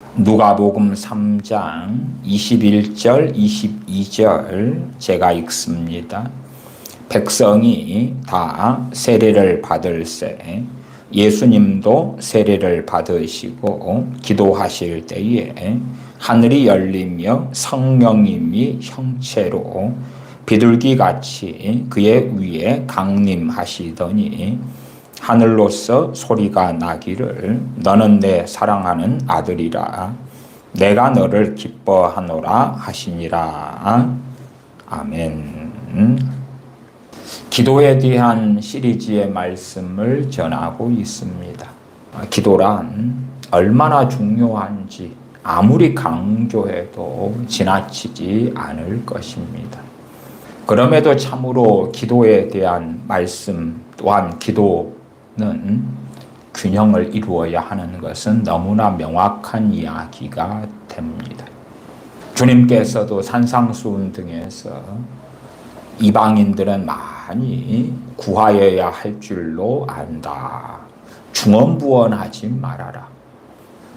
누가복음 3장 21절 22절 제가 읽습니다. 백성이 다 세례를 받을새 예수님도 세례를 받으시고 기도하실 때에 하늘이 열리며 성령님이 형체로 비둘기같이 그의 위에 강림하시더니 하늘로서 소리가 나기를 너는 내 사랑하는 아들이라 내가 너를 기뻐하노라 하시니라. 아멘. 기도에 대한 시리즈의 말씀을 전하고 있습니다. 기도란 얼마나 중요한지 아무리 강조해도 지나치지 않을 것입니다. 그럼에도 참으로 기도에 대한 말씀 또한 기도는 균형을 이루어야 하는 것은 너무나 명확한 이야기가 됩니다. 주님께서도 산상수훈 등에서 이방인들은 많이 구하여야 할 줄로 안다. 중언부언하지 말아라.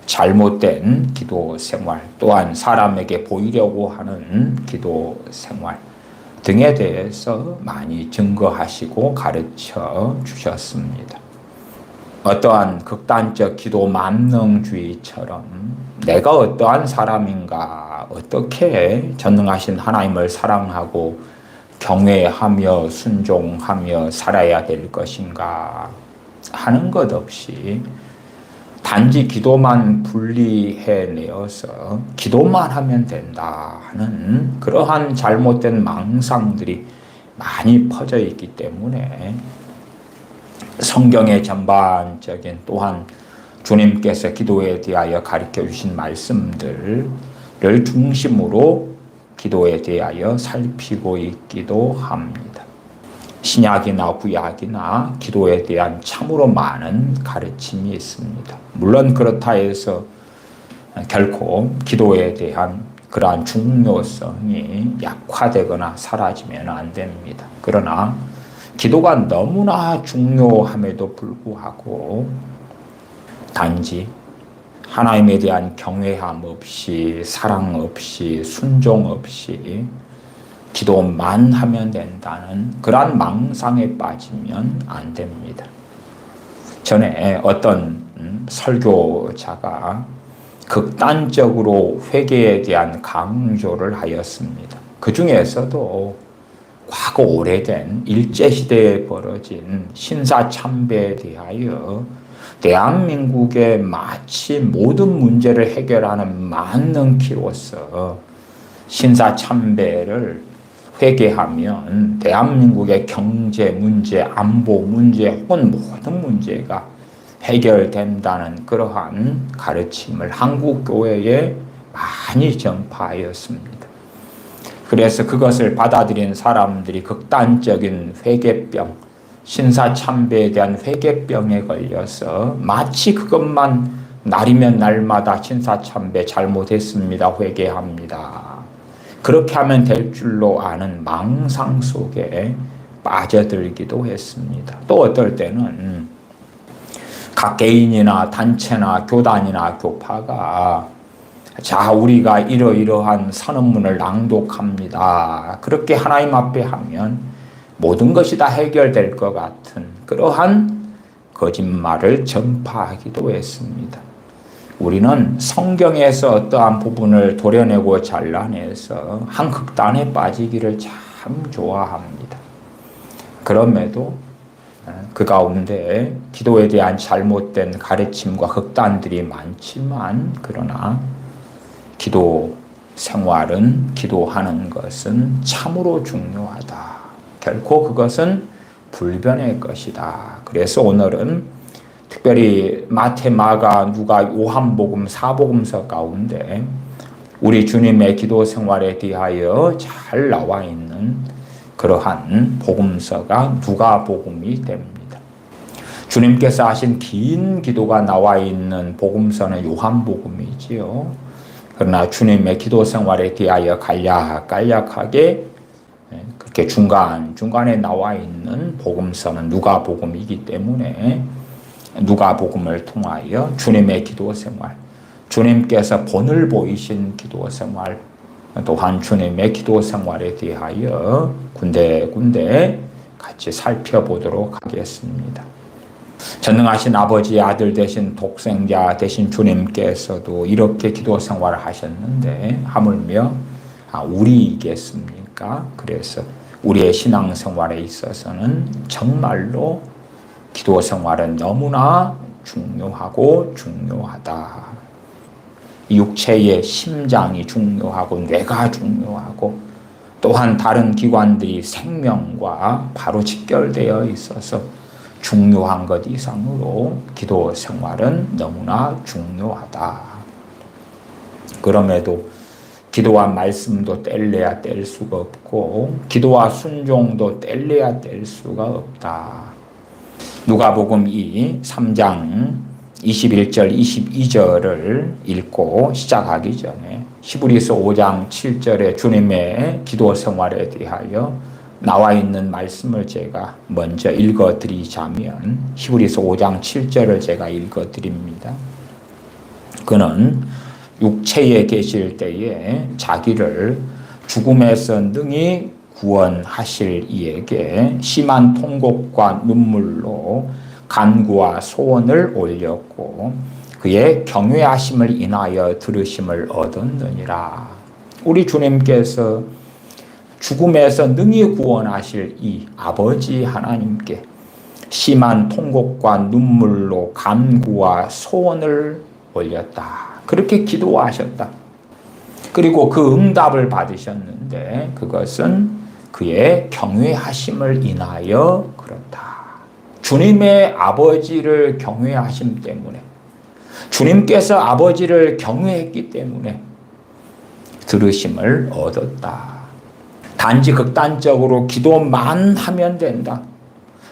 잘못된 기도 생활 또한 사람에게 보이려고 하는 기도 생활 등에 대해서 많이 증거하시고 가르쳐 주셨습니다. 어떠한 극단적 기도 만능주의처럼 내가 어떠한 사람인가, 어떻게 전능하신 하나님을 사랑하고 경외하며 순종하며 살아야 될 것인가 하는 것 없이 단지 기도만 분리해내어서 기도만 하면 된다 하는 그러한 잘못된 망상들이 많이 퍼져 있기 때문에 성경의 전반적인 또한 주님께서 기도에 대하여 가르쳐 주신 말씀들을 중심으로 기도에 대하여 살피고 있기도 합니다. 신약이나 구약이나 기도에 대한 참으로 많은 가르침이 있습니다. 물론 그렇다 해서 결코 기도에 대한 그러한 중요성이 약화되거나 사라지면 안 됩니다. 그러나 기도가 너무나 중요함에도 불구하고 단지 하나님에 대한 경외함 없이 사랑 없이 순종 없이 기도만 하면 된다는 그러한 망상에 빠지면 안 됩니다. 전에 어떤 설교자가 극단적으로 회개에 대한 강조를 하였습니다. 그 중에서도 과거 오래된 일제시대에 벌어진 신사참배에 대하여 대한민국의 마치 모든 문제를 해결하는 만능키로서 신사참배를 회개하면 대한민국의 경제 문제, 안보 문제 혹은 모든 문제가 해결된다는 그러한 가르침을 한국교회에 많이 전파하였습니다. 그래서 그것을 받아들인 사람들이 극단적인 회개병, 신사참배에 대한 회개병에 걸려서 마치 그것만 날이면 날마다 신사참배 잘못했습니다, 회개합니다. 그렇게 하면 될 줄로 아는 망상 속에 빠져들기도 했습니다. 또 어떨 때는 각 개인이나 단체나 교단이나 교파가 자, 우리가 이러이러한 선언문을 낭독합니다. 그렇게 하나님 앞에 하면 모든 것이 다 해결될 것 같은 그러한 거짓말을 전파하기도 했습니다. 우리는 성경에서 어떠한 부분을 도려내고 잘라내서 한 극단에 빠지기를 참 좋아합니다. 그럼에도 그 가운데 기도에 대한 잘못된 가르침과 극단들이 많지만 그러나 기도 생활은 기도하는 것은 참으로 중요하다. 결코 그것은 불변의 것이다. 그래서 오늘은 특별히 마태, 마가, 누가, 요한복음, 사복음서 가운데 우리 주님의 기도 생활에 대하여 잘 나와 있는 그러한 복음서가 누가복음이 됩니다. 주님께서 하신 긴 기도가 나와 있는 복음서는 요한복음이지요. 그러나 주님의 기도 생활에 대하여 간략하게 그렇게 중간에 나와 있는 복음서는 누가복음이기 때문에 누가복음을 통하여 주님의 기도 생활, 주님께서 본을 보이신 기도 생활, 또한 주님의 기도 생활에 대하여 군데군데 같이 살펴보도록 하겠습니다. 전능하신 아버지의 아들 되신 독생자 되신 주님께서도 이렇게 기도 생활을 하셨는데 하물며 우리이겠습니까? 그래서 우리의 신앙생활에 있어서는 정말로 기도 생활은 너무나 중요하고 중요하다. 육체의 심장이 중요하고 뇌가 중요하고 또한 다른 기관들이 생명과 바로 직결되어 있어서 중요한 것 이상으로 기도 생활은 너무나 중요하다. 그럼에도 기도와 말씀도 뗄래야 뗄 수가 없고 기도와 순종도 뗄래야 뗄 수가 없다. 누가복음 3장 21절 22절을 읽고 시작하기 전에 히브리서 5장 7절의 주님의 기도 생활에 대하여 나와 있는 말씀을 제가 먼저 읽어드리자면 히브리서 5장 7절을 제가 읽어드립니다. 그는 육체에 계실 때에 자기를 죽음에서 능히 구원하실 이에게 심한 통곡과 눈물로 간구와 소원을 올렸고 그의 경외하심을 인하여 들으심을 얻었느니라. 우리 주님께서 죽음에서 능히 구원하실 이 아버지 하나님께 심한 통곡과 눈물로 간구와 소원을 올렸다. 그렇게 기도하셨다. 그리고 그 응답을 받으셨는데 그것은 그의 경외하심을 인하여 그렇다. 주님의 아버지를 경외하심 때문에 주님께서 아버지를 경외했기 때문에 들으심을 얻었다. 단지 극단적으로 기도만 하면 된다.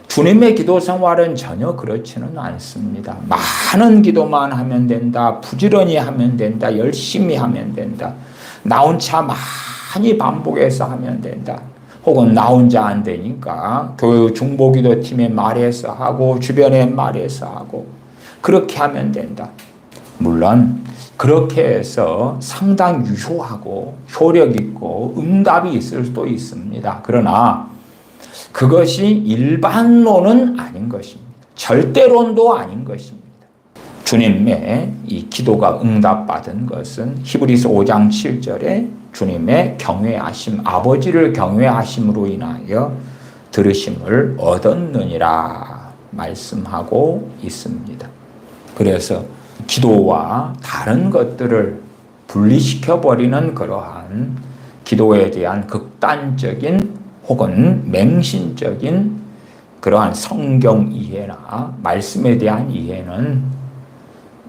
주님의 기도 생활은 전혀 그렇지는 않습니다. 많은 기도만 하면 된다. 부지런히 하면 된다. 열심히 하면 된다. 나 혼자 많이 반복해서 하면 된다. 혹은 나 혼자 안 되니까 교회 중보기도팀에 말해서 하고 주변에 말해서 하고 그렇게 하면 된다. 물론 그렇게 해서 상당히 유효하고 효력 있고 응답이 있을 수도 있습니다. 그러나 그것이 일반론은 아닌 것입니다. 절대론도 아닌 것입니다. 주님의 이 기도가 응답받은 것은 히브리서 5장 7절에 주님의 경외하심, 아버지를 경외하심으로 인하여 들으심을 얻었느니라 말씀하고 있습니다. 그래서 기도와 다른 것들을 분리시켜버리는 그러한 기도에 대한 극단적인 혹은 맹신적인 그러한 성경 이해나 말씀에 대한 이해는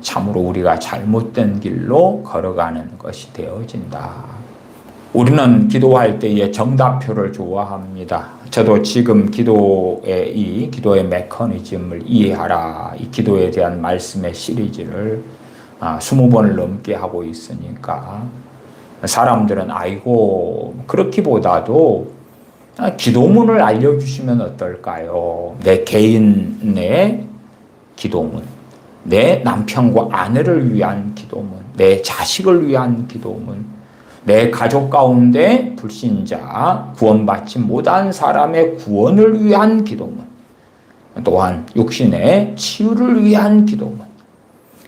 참으로 우리가 잘못된 길로 걸어가는 것이 되어진다. 우리는 기도할 때에 정답표를 좋아합니다. 저도 지금 기도의 메커니즘을 이해하라, 이 기도에 대한 말씀의 시리즈를 20번을 넘게 하고 있으니까 사람들은 아이고 그렇기보다도 기도문을 알려주시면 어떨까요? 내 개인의 기도문, 내 남편과 아내를 위한 기도문, 내 자식을 위한 기도문, 내 가족 가운데 불신자, 구원받지 못한 사람의 구원을 위한 기도문, 또한 육신의 치유를 위한 기도문,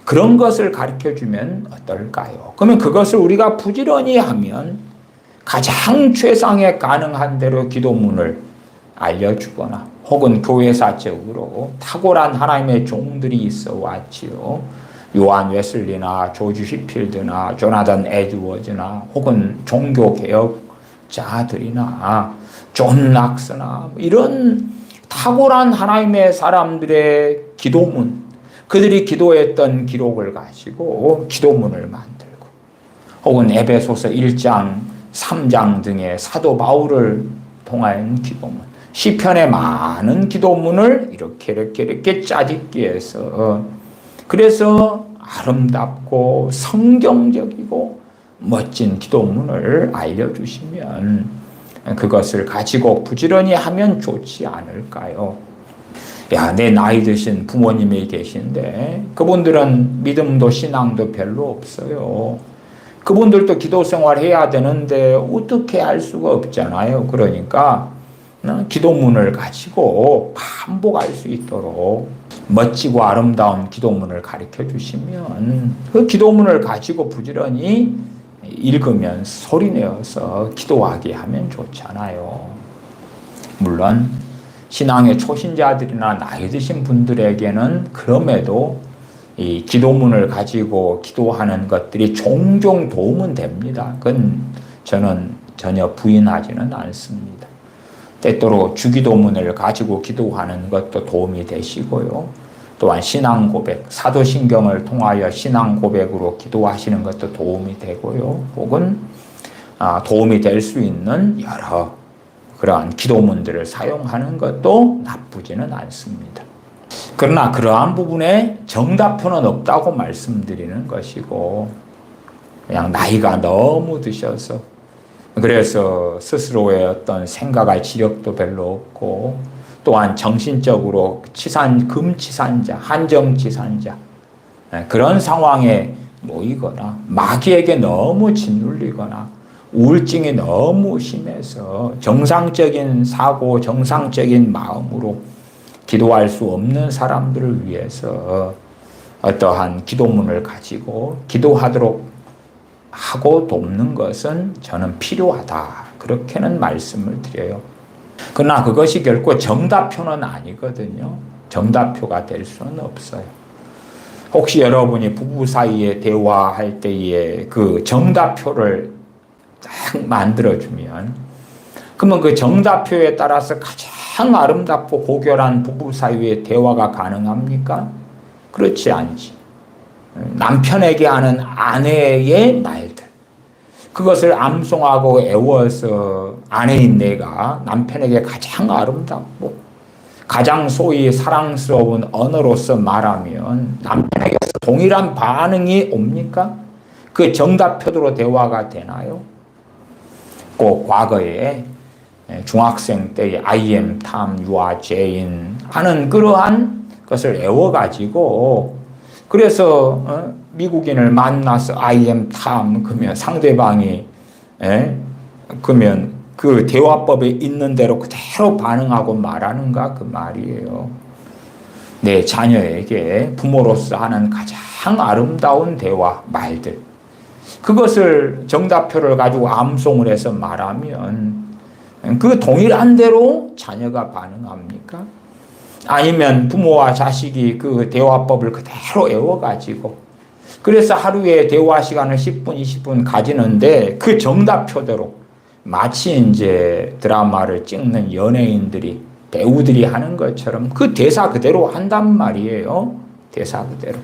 그런 것을 가르쳐주면 어떨까요? 그러면 그것을 우리가 부지런히 하면 가장 최상의 가능한 대로 기도문을 알려주거나 혹은 교회사적으로 탁월한 하나님의 종들이 있어 왔지요. 요한 웨슬리나 조지 휘필드나 조나단 에드워즈나 혹은 종교개혁자들이나 존 락스나 이런 탁월한 하나님의 사람들의 기도문, 그들이 기도했던 기록을 가지고 기도문을 만들고 혹은 에베소서 1장 3장 등의 사도 바울을 통한 기도문, 시편의 많은 기도문을 이렇게 짜집기 해서 그래서 아름답고 성경적이고 멋진 기도문을 알려주시면 그것을 가지고 부지런히 하면 좋지 않을까요? 야, 내 나이 드신 부모님이 계신데 그분들은 믿음도 신앙도 별로 없어요. 그분들도 기도 생활 해야 되는데 어떻게 할 수가 없잖아요. 그러니까 기도문을 가지고 반복할 수 있도록 멋지고 아름다운 기도문을 가르쳐 주시면 그 기도문을 가지고 부지런히 읽으면서 소리내어서 기도하게 하면 좋잖아요. 물론 신앙의 초신자들이나 나이 드신 분들에게는 그럼에도 이 기도문을 가지고 기도하는 것들이 종종 도움은 됩니다. 그건 저는 전혀 부인하지는 않습니다. 때때로 주기도문을 가지고 기도하는 것도 도움이 되시고요. 또한 신앙 고백, 사도신경을 통하여 신앙 고백으로 기도하시는 것도 도움이 되고요. 혹은 도움이 될 수 있는 여러 그러한 기도문들을 사용하는 것도 나쁘지는 않습니다. 그러나 그러한 부분에 정답표는 없다고 말씀드리는 것이고, 그냥 나이가 너무 드셔서 그래서 스스로의 어떤 생각할 지력도 별로 없고, 또한 정신적으로 금치산자, 한정치산자 그런 상황에 모이거나 마귀에게 너무 짓눌리거나 우울증이 너무 심해서 정상적인 사고, 정상적인 마음으로 기도할 수 없는 사람들을 위해서 어떠한 기도문을 가지고 기도하도록 하고 돕는 것은 저는 필요하다. 그렇게는 말씀을 드려요. 그러나 그것이 결코 정답표는 아니거든요. 정답표가 될 수는 없어요. 혹시 여러분이 부부 사이에 대화할 때에 그 정답표를 딱 만들어주면, 그러면 그 정답표에 따라서 가장 아름답고 고결한 부부 사이의 대화가 가능합니까? 그렇지 않지. 남편에게 하는 아내의 말들, 그것을 암송하고 애워서 아내인 내가 남편에게 가장 아름답고 가장 소위 사랑스러운 언어로서 말하면 남편에게서 동일한 반응이 옵니까? 그 정답표대로 대화가 되나요? 꼭 과거에 중학생 때의 I am Tom, you are Jane 하는 그러한 것을 애워가지고, 그래서 미국인을 만나서 I am Tom 그러면 상대방이 그러면 그 대화법에 있는 대로 그대로 반응하고 말하는가 그 말이에요. 내 자녀에게 부모로서 하는 가장 아름다운 대화 말들, 그것을 정답표를 가지고 암송을 해서 말하면 그 동일한 대로 자녀가 반응합니까? 아니면 부모와 자식이 그 대화법을 그대로 외워가지고 그래서 하루에 대화 시간을 10분, 20분 가지는데 그 정답표대로 마치 이제 드라마를 찍는 연예인들이, 배우들이 하는 것처럼 그 대사 그대로 한단 말이에요. 대사 그대로.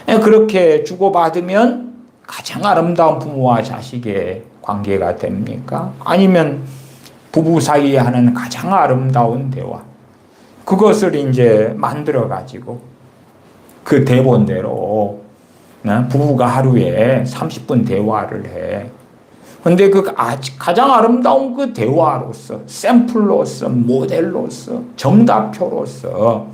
그렇게 주고받으면 가장 아름다운 부모와 자식의 관계가 됩니까? 아니면 부부 사이에 하는 가장 아름다운 대화, 그것을 이제 만들어가지고 그 대본대로 부부가 하루에 30분 대화를 해. 근데 그 가장 아름다운 그 대화로서, 샘플로서, 모델로서, 정답표로서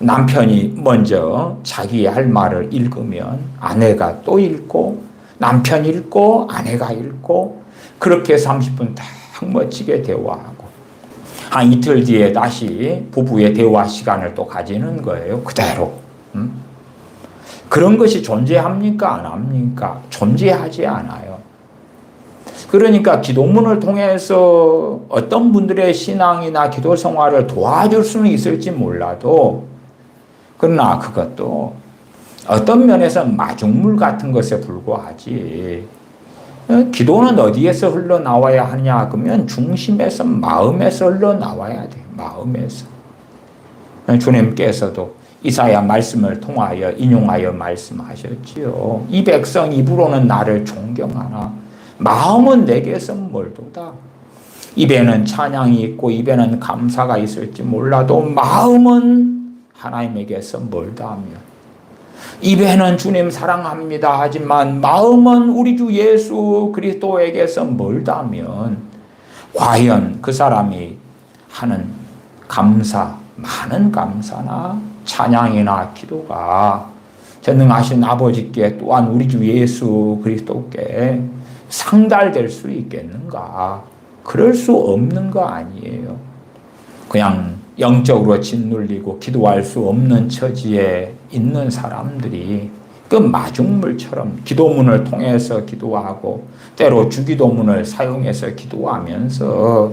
남편이 먼저 자기 할 말을 읽으면 아내가 또 읽고, 남편 읽고, 아내가 읽고, 그렇게 30분 딱 멋지게 대화하고, 한 이틀 뒤에 다시 부부의 대화 시간을 또 가지는 거예요. 그대로. 그런 것이 존재합니까? 안 합니까? 존재하지 않아요. 그러니까 기도문을 통해서 어떤 분들의 신앙이나 기도 생활을 도와줄 수는 있을지 몰라도, 그러나 그것도 어떤 면에서 마중물 같은 것에 불과하지. 기도는 어디에서 흘러나와야 하냐 그러면 중심에서, 마음에서 흘러나와야 돼요. 마음에서. 주님께서도 이사야 말씀을 통하여 인용하여 말씀하셨지요. 이 백성 입으로는 나를 존경하나 마음은 내게서 멀도다. 입에는 찬양이 있고 입에는 감사가 있을지 몰라도 마음은 하나님에게서 멀다하며, 입에는 주님 사랑합니다 하지만 마음은 우리 주 예수 그리스도에게서 멀다면 과연 그 사람이 하는 감사, 많은 감사나 찬양이나 기도가 전능하신 아버지께 또한 우리 주 예수 그리스도께 상달될 수 있겠는가? 그럴 수 없는 거 아니에요. 그냥 영적으로 짓눌리고 기도할 수 없는 처지에 있는 사람들이 그 마중물처럼 기도문을 통해서 기도하고 때로 주기도문을 사용해서 기도하면서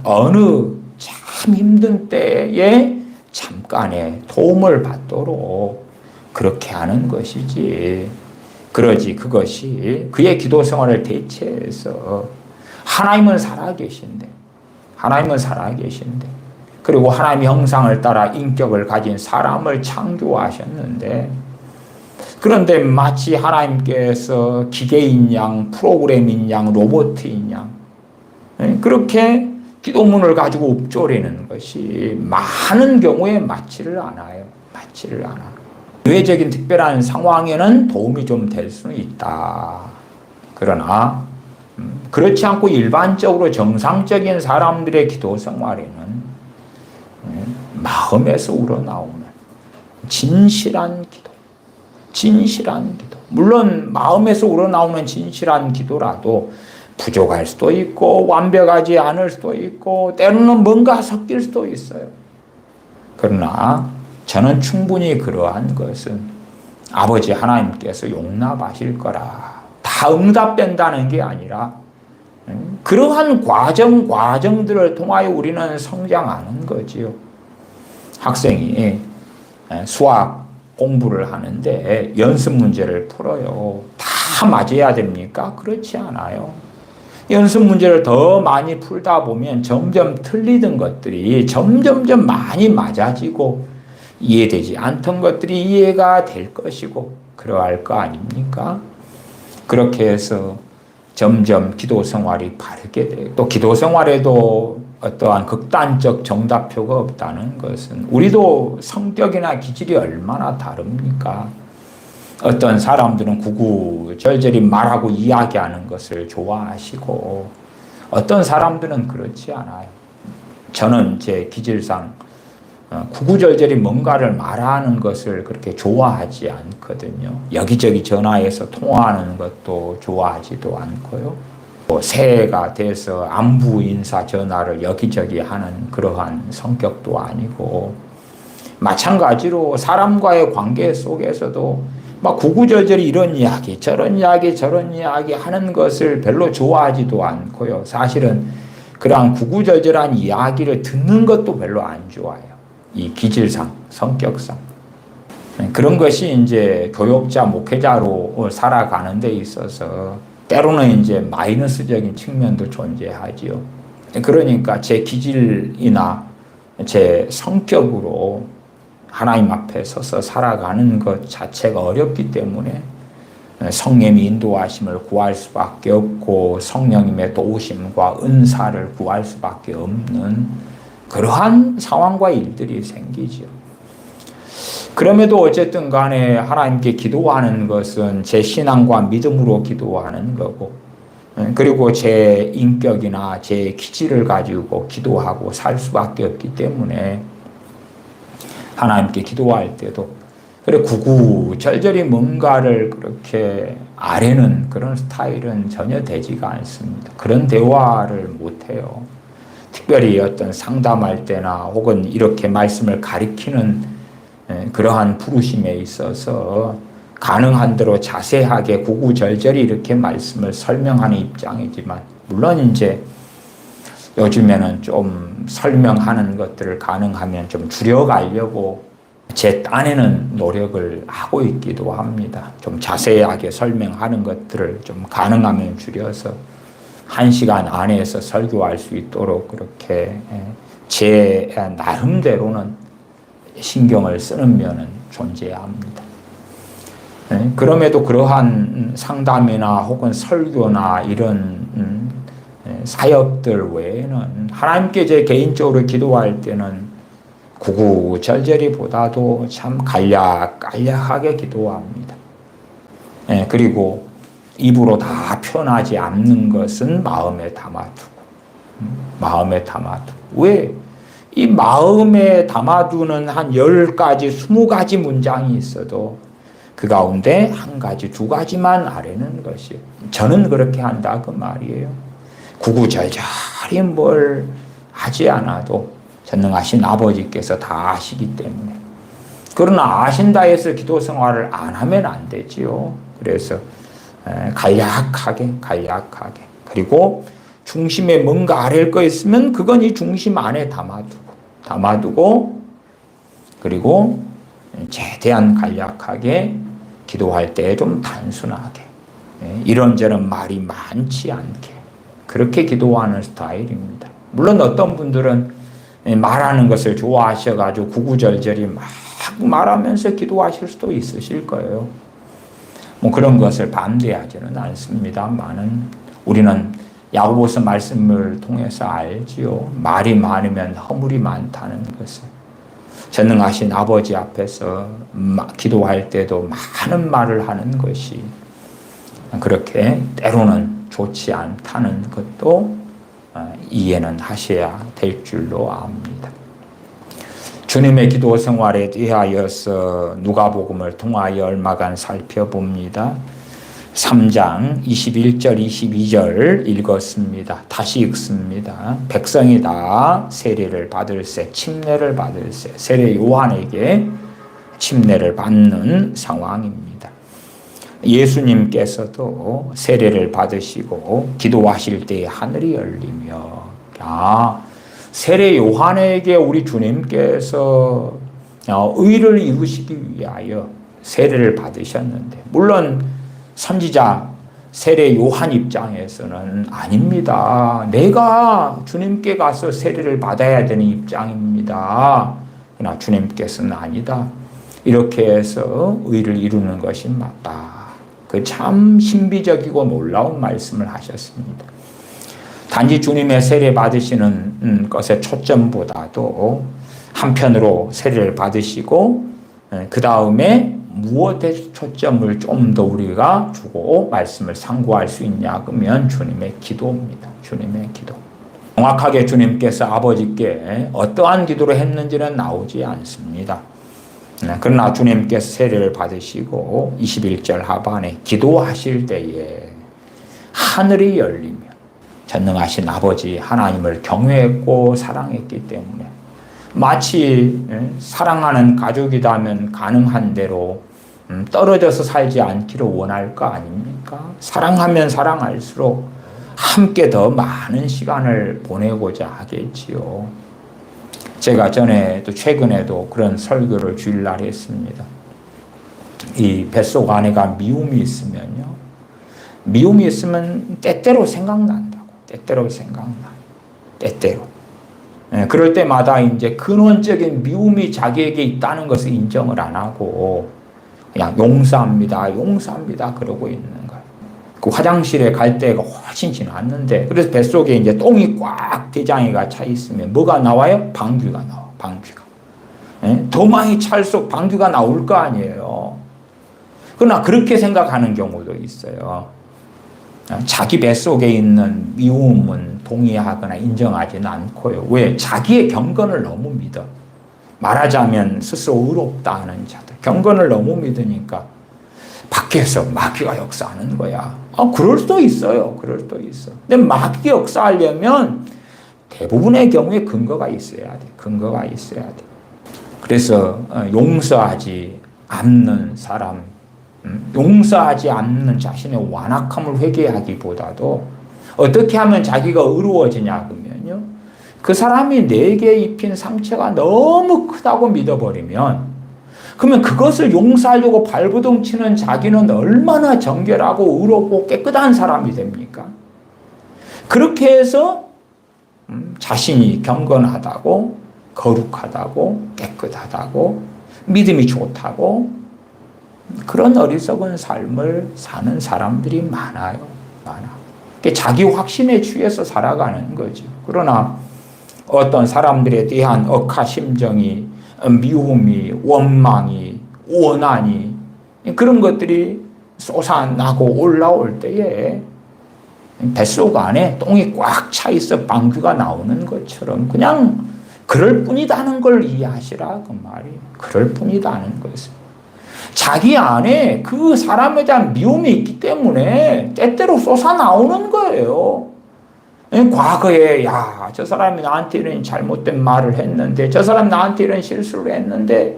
어느 참 힘든 때에 잠깐의 도움을 받도록 그렇게 하는 것이지, 그러지 그것이 그의 기도 생활을 대체해서 하나님은 살아계신데, 그리고 하나님의 형상을 따라 인격을 가진 사람을 창조하셨는데, 그런데 마치 하나님께서 기계인 양, 프로그램인 양, 로봇인 양 그렇게 기도문을 가지고 읊조리는 것이 많은 경우에 맞지를 않아요. 의외적인 특별한 상황에는 도움이 좀 될 수는 있다. 그러나 그렇지 않고 일반적으로 정상적인 사람들의 기도 생활에는 마음에서 우러나오는 진실한 기도. 물론 마음에서 우러나오는 진실한 기도라도 부족할 수도 있고 완벽하지 않을 수도 있고 때로는 뭔가 섞일 수도 있어요. 그러나 저는 충분히 그러한 것은 아버지 하나님께서 용납하실 거라. 다 응답된다는 게 아니라 그러한 과정들을 통하여 우리는 성장하는 거지요. 학생이 수학 공부를 하는데 연습 문제를 풀어요. 다 맞아야 됩니까? 그렇지 않아요. 연습 문제를 더 많이 풀다 보면 점점 틀리던 것들이 점점점 많이 맞아지고 이해되지 않던 것들이 이해가 될 것이고 그러할 거 아닙니까? 그렇게 해서 점점 기도 생활이 바르게 돼요. 또 기도 생활에도 어떠한 극단적 정답표가 없다는 것은 우리도 성격이나 기질이 얼마나 다릅니까? 어떤 사람들은 구구절절히 말하고 이야기하는 것을 좋아하시고 어떤 사람들은 그렇지 않아요. 저는 제 기질상 구구절절히 뭔가를 말하는 것을 그렇게 좋아하지 않거든요. 여기저기 전화해서 통화하는 것도 좋아하지도 않고요. 새해가 돼서 안부 인사 전화를 여기저기 하는 그러한 성격도 아니고, 마찬가지로 사람과의 관계 속에서도 막 구구절절히 이런 이야기 저런 이야기 하는 것을 별로 좋아하지도 않고요. 사실은 그러한 구구절절한 이야기를 듣는 것도 별로 안 좋아해요. 이 기질상, 성격상. 그런 것이 이제 교역자, 목회자로 살아가는 데 있어서 때로는 이제 마이너스적인 측면도 존재하지요. 그러니까 제 기질이나 제 성격으로 하나님 앞에 서서 살아가는 것 자체가 어렵기 때문에 성령의 인도하심을 구할 수밖에 없고 성령님의 도우심과 은사를 구할 수밖에 없는 그러한 상황과 일들이 생기죠. 그럼에도 어쨌든 간에 하나님께 기도하는 것은 제 신앙과 믿음으로 기도하는 거고, 그리고 제 인격이나 제 기질을 가지고 기도하고 살 수밖에 없기 때문에 하나님께 기도할 때도 그래 구구절절히 뭔가를 그렇게 아뢰는 그런 스타일은 전혀 되지가 않습니다. 그런 대화를 못해요. 특별히 어떤 상담할 때나 혹은 이렇게 말씀을 가리키는 그러한 부르심에 있어서 가능한 대로 자세하게 구구절절히 이렇게 말씀을 설명하는 입장이지만, 물론 이제 요즘에는 좀 설명하는 것들을 가능하면 좀 줄여가려고 제 딴에는 노력을 하고 있기도 합니다. 좀 자세하게 설명하는 것들을 좀 가능하면 줄여서 1시간 안에서 설교할 수 있도록 그렇게 제 나름대로는 신경을 쓰는 면은 존재합니다. 그럼에도 그러한 상담이나 혹은 설교나 이런 사역들 외에는 하나님께 제 개인적으로 기도할 때는 구구절절히보다도 참 간략간략하게 기도합니다. 그리고 입으로 다 표현하지 않는 것은 마음에 담아두고 왜? 이 마음에 담아두는 한 10가지, 20가지 문장이 있어도 그 가운데 한 가지, 두 가지만 아뢰는 것이 저는 그렇게 한다 그 말이에요. 구구절절히 뭘 하지 않아도 전능하신 아버지께서 다 아시기 때문에. 그러나 아신다 해서 기도 생활을 안 하면 안 되지요. 그래서 간략하게 그리고 중심에 뭔가 아랠 거 있으면 그건 이 중심 안에 담아두고 그리고 최대한 간략하게 기도할 때 좀 단순하게 이런저런 말이 많지 않게 그렇게 기도하는 스타일입니다. 물론 어떤 분들은 말하는 것을 좋아하셔가지고 구구절절히 막 말하면서 기도하실 수도 있으실 거예요. 뭐 그런 것을 반대하지는 않습니다만은 우리는 야고보서 말씀을 통해서 알지요. 말이 많으면 허물이 많다는 것을. 전능하신 아버지 앞에서 기도할 때도 많은 말을 하는 것이 그렇게 때로는 좋지 않다는 것도 이해는 하셔야 될 줄로 압니다. 주님의 기도 생활에 대하여서 누가복음을 통하여 얼마간 살펴봅니다. 3장 21절 22절 읽었습니다. 다시 읽습니다. 백성이 다 세례를 받을세 침례를 받을세 세례 요한에게 침례를 받는 상황입니다. 예수님께서도 세례를 받으시고 기도하실 때 하늘이 열리며 세례 요한에게 우리 주님께서 의를 이루시기 위하여 세례를 받으셨는데 물론 선지자 세례 요한 입장에서는 아닙니다. 내가 주님께 가서 세례를 받아야 되는 입장입니다. 그러나 주님께서는 아니다. 이렇게 해서 의를 이루는 것이 맞다. 그 참 신비적이고 놀라운 말씀을 하셨습니다. 단지 주님의 세례 받으시는 것의 초점보다도 한편으로 세례를 받으시고 그 다음에 무엇에 초점을 좀 더 우리가 주고 말씀을 상고할 수 있냐 그러면 주님의 기도입니다. 주님의 기도. 정확하게 주님께서 아버지께 어떠한 기도를 했는지는 나오지 않습니다. 그러나 주님께서 세례를 받으시고 21절 하반에 기도하실 때에 하늘이 열리며 전능하신 아버지 하나님을 경외했고 사랑했기 때문에 마치 사랑하는 가족이라면 가능한 대로 떨어져서 살지 않기를 원할 거 아닙니까? 사랑하면 사랑할수록 함께 더 많은 시간을 보내고자 하겠지요. 제가 최근에도 그런 설교를 주일날 했습니다. 이 뱃속 안에가 미움이 있으면요. 미움이 있으면 때때로 생각난다고. 때때로. 그럴 때마다 이제 근원적인 미움이 자기에게 있다는 것을 인정을 안 하고 그냥 용서합니다 그러고 있는 거예요. 그 화장실에 갈 때가 훨씬 지났는데 그래서 뱃속에 이제 똥이 꽉 대장이가 차 있으면 뭐가 나와요? 방귀가 나와. 더 많이 찰수록 방귀가 나올 거 아니에요. 그러나 그렇게 생각하는 경우도 있어요. 자기 뱃속에 있는 미움은 동의하거나 인정하지는 않고요. 왜? 자기의 경건을 너무 믿어. 말하자면 스스로 의롭다 하는 자들. 경건을 너무 믿으니까 밖에서 마귀가 역사하는 거야. 그럴 수도 있어요. 근데 마귀가 역사하려면 대부분의 경우에 근거가 있어야 돼. 그래서 용서하지 않는 사람, 용서하지 않는 자신의 완악함을 회개하기보다도 어떻게 하면 자기가 의로워지냐 그러면요. 그 사람이 내게 입힌 상처가 너무 크다고 믿어버리면 그러면 그것을 용서하려고 발버둥 치는 자기는 얼마나 정결하고 의롭고 깨끗한 사람이 됩니까? 그렇게 해서 자신이 경건하다고 거룩하다고 깨끗하다고 믿음이 좋다고 그런 어리석은 삶을 사는 사람들이 많아요. 자기 확신에 취해서 살아가는 거죠. 그러나 어떤 사람들에 대한 억하심정이, 미움이, 원망이, 원한이 그런 것들이 솟아나고 올라올 때에 뱃속 안에 똥이 꽉 차 있어 방귀가 나오는 것처럼 그냥 그럴 뿐이다는 걸 이해하시라 그 말이에요. 그럴 뿐이다는 것을. 자기 안에 그 사람에 대한 미움이 있기 때문에 때때로 솟아나오는 거예요. 과거에 저 사람이 나한테 이런 잘못된 말을 했는데, 저 사람 나한테 이런 실수를 했는데,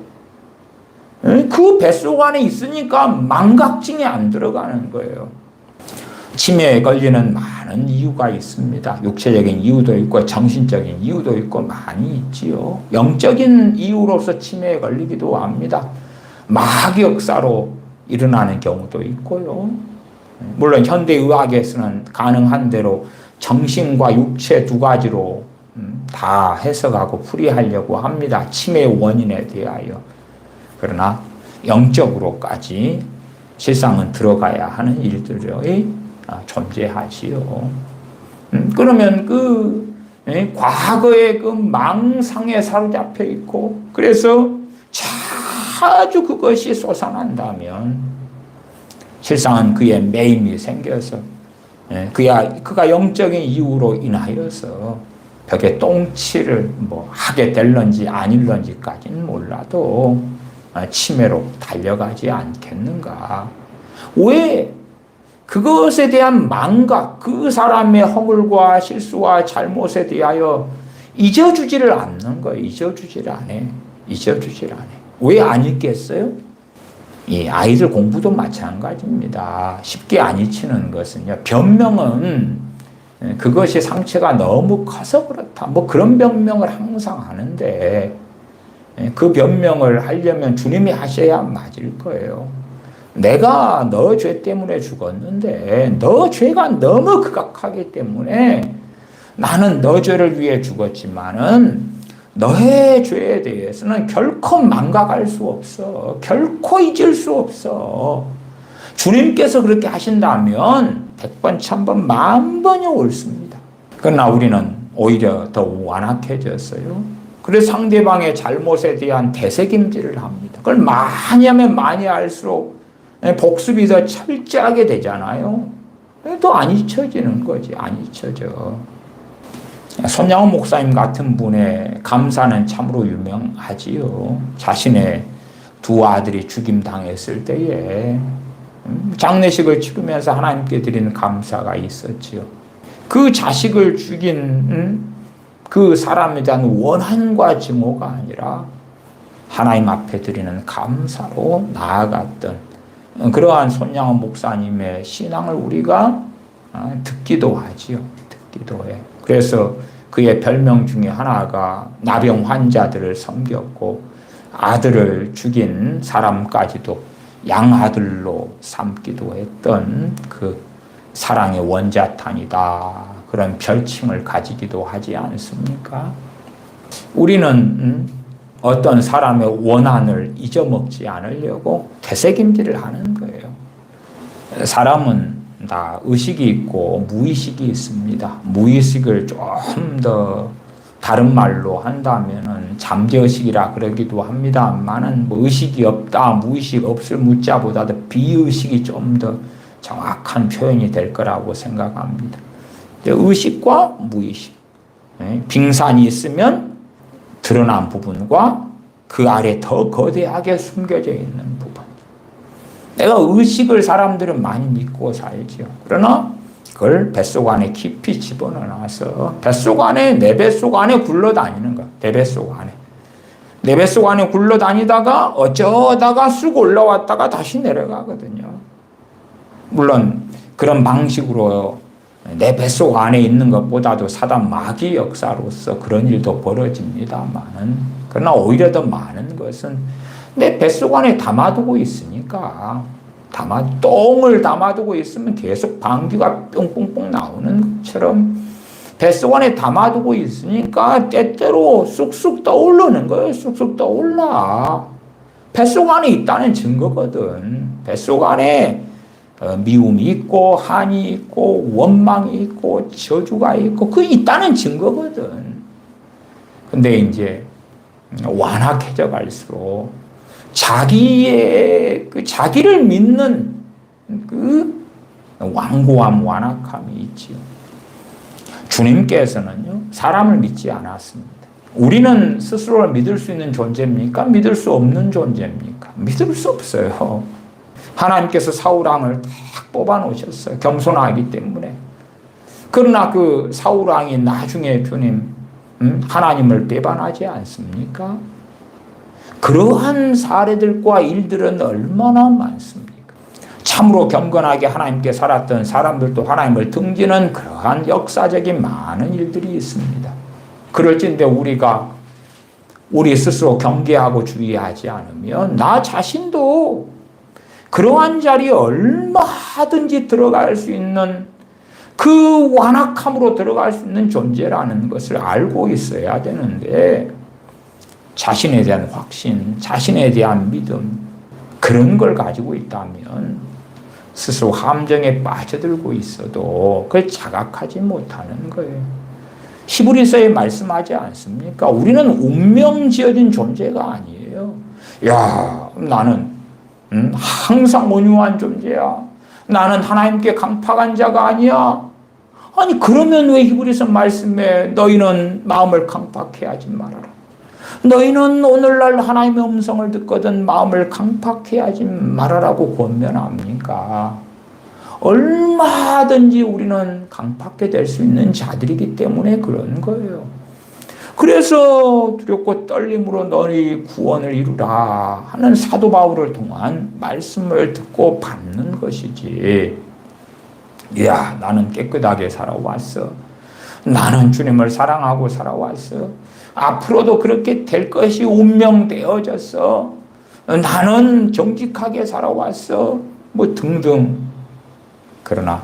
그 뱃속 안에 있으니까 망각증이 안 들어가는 거예요. 치매에 걸리는 많은 이유가 있습니다. 육체적인 이유도 있고 정신적인 이유도 있고 많이 있지요. 영적인 이유로서 치매에 걸리기도 합니다. 마귀역사로 일어나는 경우도 있고요. 물론 현대의학에서는 가능한 대로 정신과 육체 두 가지로 다 해석하고 풀이하려고 합니다. 치매의 원인에 대하여. 그러나 영적으로까지 실상은 들어가야 하는 일들이 존재하지요. 그러면 과거의 그 망상에 사로잡혀 있고, 그래서 자주 그것이 솟아난다면 실상은 그의 매임이 생겨서 그가 영적인 이유로 인하여서 벽에 똥칠을 하게 될런지 아닐런지까지는 몰라도 치매로 달려가지 않겠는가. 왜 그것에 대한 망각, 그 사람의 허물과 실수와 잘못에 대하여 잊어주지를 않는 거예요. 잊어주지를 안 해. 왜 안 잊겠어요? 이 아이들 공부도 마찬가지입니다. 쉽게 안 잊히는 것은요, 변명은 그것이 상처가 너무 커서 그렇다. 그런 변명을 항상 하는데, 그 변명을 하려면 주님이 하셔야 맞을 거예요. 내가 너 죄 때문에 죽었는데 너 죄가 너무 극악하기 때문에 나는 너 죄를 위해 죽었지만은 너의 죄에 대해서는 결코 망각할 수 없어. 결코 잊을 수 없어. 주님께서 그렇게 하신다면 100번, 1000번, 10,000번이 옳습니다. 그러나 우리는 오히려 더 완악해졌어요. 그래서 상대방의 잘못에 대한 되새김질을 합니다. 그걸 많이 하면 많이 할수록 복습이 더 철저하게 되잖아요. 또 안 잊혀지는 거지. 안 잊혀져. 손양호 목사님 같은 분의 감사는 참으로 유명하지요. 자신의 두 아들이 죽임당했을 때에 장례식을 치르면서 하나님께 드리는 감사가 있었지요. 그 자식을 죽인 그 사람에 대한 원한과 증오가 아니라 하나님 앞에 드리는 감사로 나아갔던 그러한 손양호 목사님의 신앙을 우리가 듣기도 하지요. 듣기도 해. 그래서 그의 별명 중에 하나가 나병 환자들을 섬겼고 아들을 죽인 사람까지도 양아들로 삼기도 했던 그 사랑의 원자탄이다. 그런 별칭을 가지기도 하지 않습니까? 우리는 어떤 사람의 원한을 잊어먹지 않으려고 되새김질을 하는 거예요. 사람은 다 의식이 있고 무의식이 있습니다. 무의식을 좀 더 다른 말로 한다면은 잠재의식이라 그러기도 합니다만은 의식이 없다, 무의식 없을 무자보다도 비의식이 좀 더 정확한 표현이 될 거라고 생각합니다. 의식과 무의식, 빙산이 있으면 드러난 부분과 그 아래 더 거대하게 숨겨져 있는 부분. 내가 의식을 사람들은 많이 믿고 살지요. 그러나 그걸 뱃속 안에 깊이 집어넣어서 뱃속 안에, 내 뱃속 안에 굴러다니는 거야. 내 뱃속 안에. 내 뱃속 안에 굴러다니다가 어쩌다가 쑥 올라왔다가 다시 내려가거든요. 물론 그런 방식으로 내 뱃속 안에 있는 것보다도 사단 마귀 역사로서 그런 일도 벌어집니다만은, 그러나 오히려 더 많은 것은 내 뱃속 안에 담아두고 있으니까, 똥을 담아두고 있으면 계속 방귀가 뿅뿅뿅 나오는 것처럼 뱃속 안에 담아두고 있으니까 때때로 쑥쑥 떠오르는 거예요. 쑥쑥 떠올라. 뱃속 안에 있다는 증거거든. 뱃속 안에 미움이 있고 한이 있고 원망이 있고 저주가 있고 그 있다는 증거거든. 근데 이제 완악해져 갈수록 자기를 믿는 그 완고함, 완악함이 있지요. 주님께서는요, 사람을 믿지 않았습니다. 우리는 스스로를 믿을 수 있는 존재입니까? 믿을 수 없는 존재입니까? 믿을 수 없어요. 하나님께서 사울왕을 딱 뽑아 놓으셨어요. 겸손하기 때문에. 그러나 그 사울왕이 나중에 주님, 하나님을 배반하지 않습니까? 그러한 사례들과 일들은 얼마나 많습니까? 참으로 겸손하게 하나님께 살았던 사람들도 하나님을 등지는 그러한 역사적인 많은 일들이 있습니다. 그럴진데 우리 스스로 경계하고 주의하지 않으면 나 자신도 그러한 자리에 얼마든지 들어갈 수 있는 그 완악함으로 들어갈 수 있는 존재라는 것을 알고 있어야 되는데 자신에 대한 확신, 자신에 대한 믿음 그런 걸 가지고 있다면 스스로 함정에 빠져들고 있어도 그걸 자각하지 못하는 거예요. 히브리서에 말씀하지 않습니까? 우리는 운명 지어진 존재가 아니에요. 야, 나는 항상 온유한 존재야. 나는 하나님께 강팍한 자가 아니야. 아니 그러면 왜 히브리서 말씀에 너희는 마음을 강팍해 하지 말아라. 너희는 오늘날 하나님의 음성을 듣거든 마음을 강팍해 하지 말아라고 권면합니까? 얼마든지 우리는 강팍해 될 수 있는 자들이기 때문에 그런 거예요. 그래서 두렵고 떨림으로 너희 구원을 이루라 하는 사도 바울을 통한 말씀을 듣고 받는 것이지. 야, 나는 깨끗하게 살아왔어. 나는 주님을 사랑하고 살아왔어. 앞으로도 그렇게 될 것이 운명되어졌어. 나는 정직하게 살아왔어. 뭐 등등. 그러나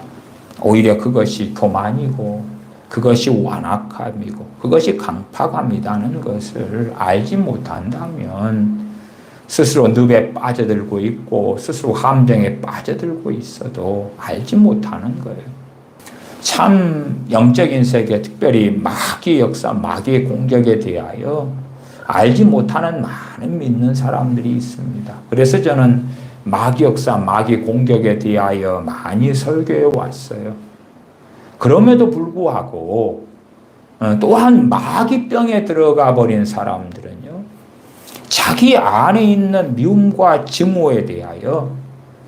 오히려 그것이 교만이고 그것이 완악함이고 그것이 강팍함이라는 것을 알지 못한다면 스스로 늪에 빠져들고 있고 스스로 함정에 빠져들고 있어도 알지 못하는 거예요. 참 영적인 세계, 특별히 마귀의 역사, 마귀의 공격에 대하여 알지 못하는 많은 믿는 사람들이 있습니다. 그래서 저는 마귀 역사, 마귀 공격에 대하여 많이 설교해 왔어요. 그럼에도 불구하고 또한 마귀병에 들어가 버린 사람들은요, 자기 안에 있는 미움과 증오에 대하여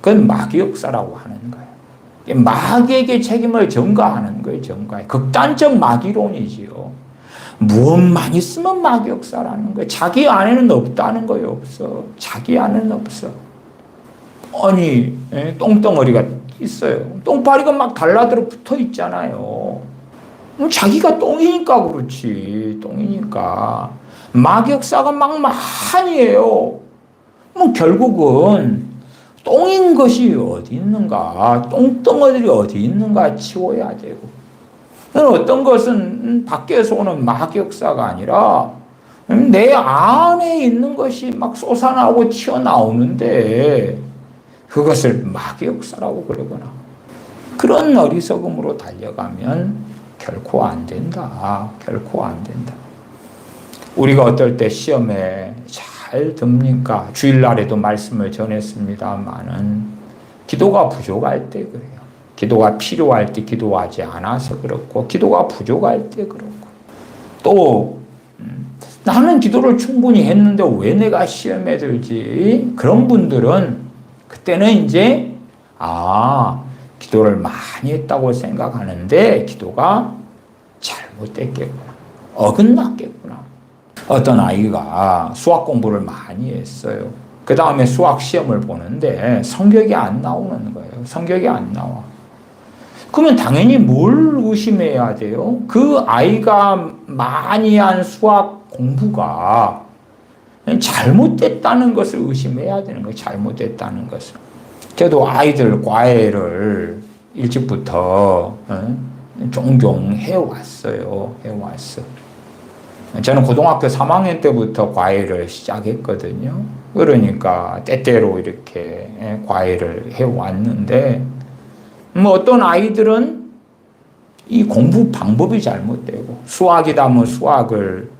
그건 마귀 역사라고 하는 거예요. 마귀에게 책임을 전가하는 거예요. 전가해. 극단적 마귀론이지요. 무엇만 있으면 마귀 역사라는 거예요. 자기 안에는 없다는 거예요. 없어. 자기 안에는 없어. 아니, 똥덩어리가 있어요. 똥파리가 막 달라들어 붙어 있잖아요. 자기가 똥이니까 그렇지. 똥이니까. 마격사가 막 많이에요. 결국은 똥인 것이 어디 있는가, 똥덩어리들이 어디 있는가 치워야 되고, 어떤 것은 밖에서 오는 마격사가 아니라 내 안에 있는 것이 막 솟아나오고 튀어나오는데 그것을 마격사라고 그러거나 그런 어리석음으로 달려가면 결코 안 된다. 결코 안 된다. 우리가 어떨 때 시험에 잘 듭니까? 주일날에도 말씀을 전했습니다만은 기도가 부족할 때 그래요. 기도가 필요할 때 기도하지 않아서 그렇고 기도가 부족할 때 그렇고 또 나는 기도를 충분히 했는데 왜 내가 시험에 들지? 그런 분들은 그때는 이제 기도를 많이 했다고 생각하는데 기도가 잘못됐겠구나. 어긋났겠구나. 어떤 아이가 수학 공부를 많이 했어요. 그 다음에 수학 시험을 보는데 성격이 안 나오는 거예요. 성격이 안 나와. 그러면 당연히 뭘 의심해야 돼요? 그 아이가 많이 한 수학 공부가 잘못됐다는 것을 의심해야 되는 거예요. 잘못됐다는 것을. 저도 아이들 과외를 일찍부터 종종 해왔어요. 저는 고등학교 3학년 때부터 과외를 시작했거든요. 그러니까 때때로 이렇게 과외를 해왔는데 어떤 아이들은 이 공부 방법이 잘못되고 수학이다 수학을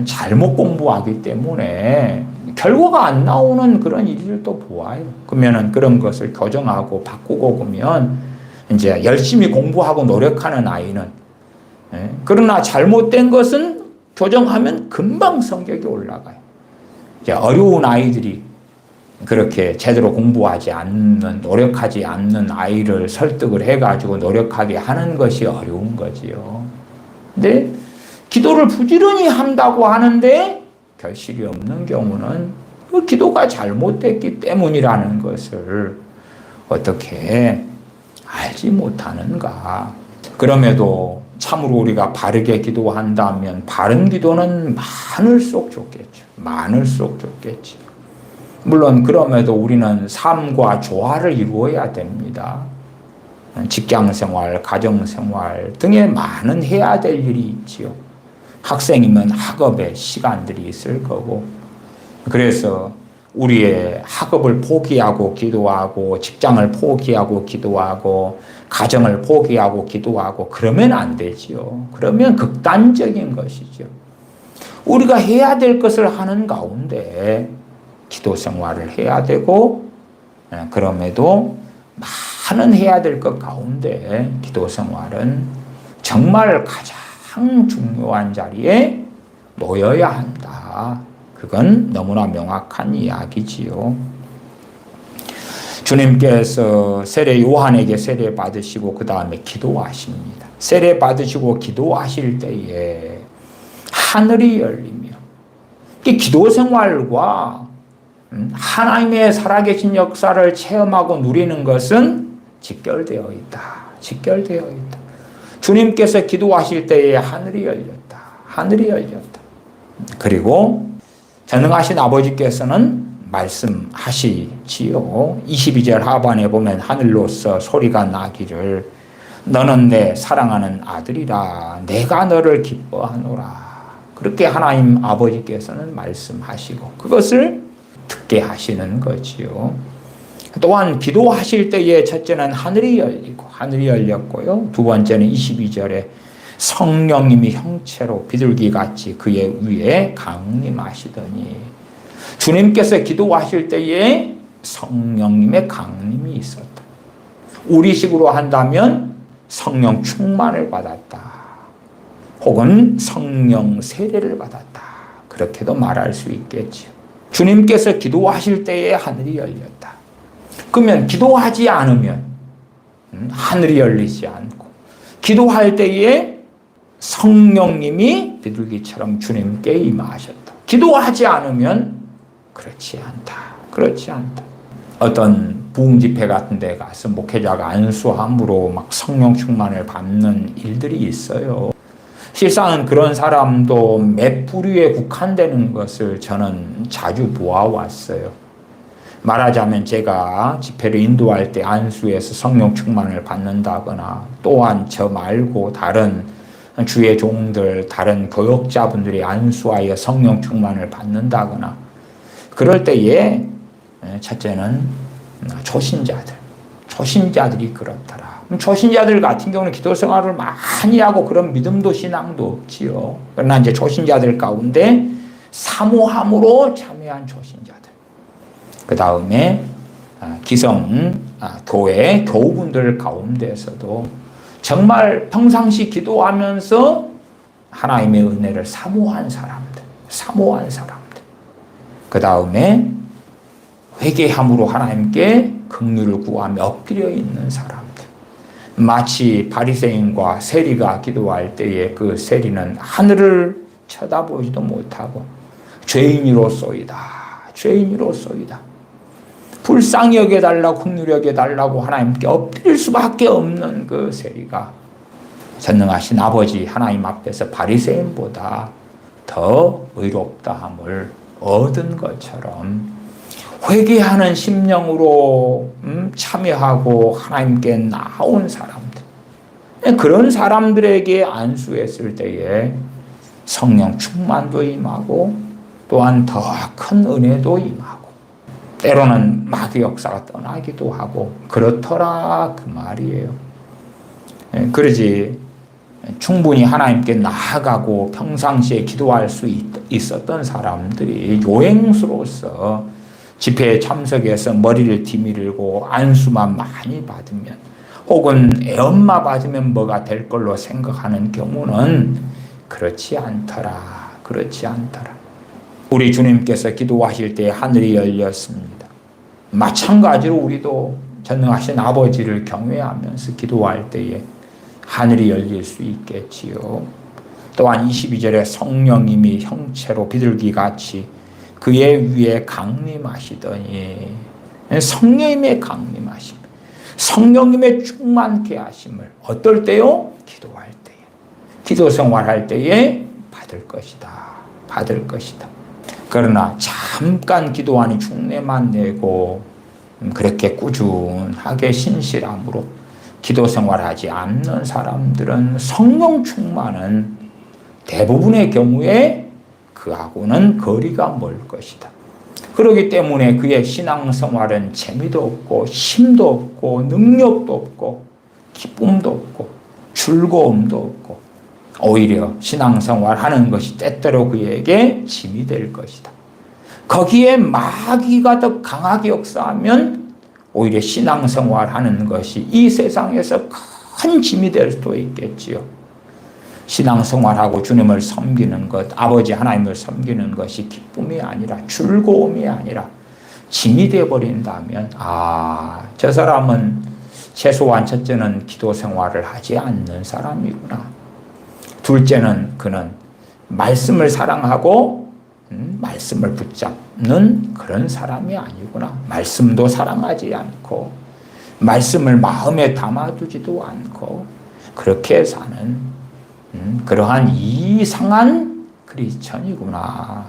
잘못 공부하기 때문에 결과가 안 나오는 그런 일들도 보아요. 그러면은 그런 것을 교정하고 바꾸고 보면 이제 열심히 공부하고 노력하는 아이는 그러나 잘못된 것은 조정하면 금방 성적이 올라가요. 이제 어려운 아이들이 그렇게 제대로 공부하지 않는, 노력하지 않는 아이를 설득을 해가지고 노력하게 하는 것이 어려운 거지요. 근데 기도를 부지런히 한다고 하는데 결실이 없는 경우는 그 기도가 잘못됐기 때문이라는 것을 어떻게 알지 못하는가. 그럼에도 참으로 우리가 바르게 기도한다면 바른 기도는 많을수록 좋겠죠. 많을수록 좋겠지. 물론 그럼에도 우리는 삶과 조화를 이루어야 됩니다. 직장생활, 가정생활 등에 많은 해야 될 일이 있지요. 학생이면 학업에 시간들이 있을 거고, 그래서 우리의 학업을 포기하고 기도하고 직장을 포기하고 기도하고 가정을 포기하고 기도하고 그러면 안 되지요. 그러면 극단적인 것이죠. 우리가 해야 될 것을 하는 가운데 기도 생활을 해야 되고, 그럼에도 많은 해야 될 것 가운데 기도 생활은 정말 가장 중요한 자리에 놓여야 한다. 그건 너무나 명확한 이야기지요. 주님께서 세례 요한에게 세례 받으시고 그 다음에 기도하십니다. 세례 받으시고 기도하실 때에 하늘이 열리며, 기도 생활과 하나님의 살아계신 역사를 체험하고 누리는 것은 직결되어 있다. 직결되어 있다. 주님께서 기도하실 때에 하늘이 열렸다. 하늘이 열렸다. 그리고 전능하신 아버지께서는 말씀하시지요. 22절 하반에 보면 하늘로서 소리가 나기를 너는 내 사랑하는 아들이라 내가 너를 기뻐하노라. 그렇게 하나님 아버지께서는 말씀하시고 그것을 듣게 하시는 거지요. 또한 기도하실 때에 첫째는 하늘이 열리고 하늘이 열렸고요. 두 번째는 22절에 성령님이 형체로 비둘기같이 그의 위에 강림하시더니, 주님께서 기도하실 때에 성령님의 강림이 있었다. 우리식으로 한다면 성령 충만을 받았다. 혹은 성령 세례를 받았다. 그렇게도 말할 수 있겠죠. 주님께서 기도하실 때에 하늘이 열렸다. 그러면 기도하지 않으면 하늘이 열리지 않고, 기도할 때에 성령님이 비둘기처럼 주님께 임하셨다. 기도하지 않으면 그렇지 않다. 그렇지 않다. 어떤 부흥집회 같은 데 가서 목회자가 안수함으로 막 성령 충만을 받는 일들이 있어요. 실상은 그런 사람도 몇 부류에 국한되는 것을 저는 자주 보아왔어요. 말하자면 제가 집회를 인도할 때 안수에서 성령 충만을 받는다거나, 또한 저 말고 다른 주의 종들, 다른 교역자분들이 안수하여 성령 충만을 받는다거나, 그럴 때에 첫째는 초신자들이 그렇더라. 초신자들 같은 경우는 기도 생활을 많이 하고 그런 믿음도 신앙도 없지요. 그러나 이제 초신자들 가운데 사모함으로 참여한 초신자들. 그 다음에 교회 교우분들 가운데서도 정말 평상시 기도하면서 하나님의 은혜를 사모한 사람들. 그 다음에 회개함으로 하나님께 긍휼을 구하며 엎드려 있는 사람들. 마치 바리새인과 세리가 기도할 때에 그 세리는 하늘을 쳐다보지도 못하고 죄인이로소이다. 불쌍히 여겨달라고, 긍휼히 여겨달라고 하나님께 엎드릴 수밖에 없는 그 세리가 전능하신 아버지 하나님 앞에서 바리새인보다 더 의롭다함을 얻은 것처럼 회개하는 심령으로 참여하고 하나님께 나온 사람들, 그런 사람들에게 안수했을 때에 성령 충만도 임하고 또한 더 큰 은혜도 임하고 때로는 마귀 역사가 떠나기도 하고 그렇더라 그 말이에요. 그러지 충분히 하나님께 나아가고 평상시에 기도할 수 있었던 사람들이 요행수로서 집회에 참석해서 머리를 디밀고 안수만 많이 받으면, 혹은 애엄마 받으면 뭐가 될 걸로 생각하는 경우는 그렇지 않더라. 그렇지 않더라. 우리 주님께서 기도하실 때 하늘이 열렸습니다. 마찬가지로 우리도 전능하신 아버지를 경외하면서 기도할 때에 하늘이 열릴 수 있겠지요. 또한 22절에 성령님이 형체로 비둘기같이 그의 위에 강림하시더니, 성령님의 강림하심, 성령님의 충만케 하심을 어떨 때요? 기도할 때에, 기도 생활할 때에 받을 것이다. 받을 것이다. 그러나 잠깐 기도하니 흉내만 내고 그렇게 꾸준하게 신실함으로 기도 생활하지 않는 사람들은 성령 충만은 대부분의 경우에 그하고는 거리가 멀 것이다. 그렇기 때문에 그의 신앙생활은 재미도 없고 힘도 없고 능력도 없고 기쁨도 없고 즐거움도 없고 오히려 신앙생활하는 것이 때때로 그에게 짐이 될 것이다. 거기에 마귀가 더 강하게 역사하면 오히려 신앙생활하는 것이 이 세상에서 큰 짐이 될 수도 있겠지요. 신앙생활하고 주님을 섬기는 것, 아버지 하나님을 섬기는 것이 기쁨이 아니라 즐거움이 아니라 짐이 되어버린다면 저 사람은 최소한 첫째는 기도 생활을 하지 않는 사람이구나. 둘째는 그는 말씀을 사랑하고 말씀을 붙잡는 그런 사람이 아니구나. 말씀도 사랑하지 않고 말씀을 마음에 담아두지도 않고 그렇게 사는 그러한 이상한 크리스천이구나.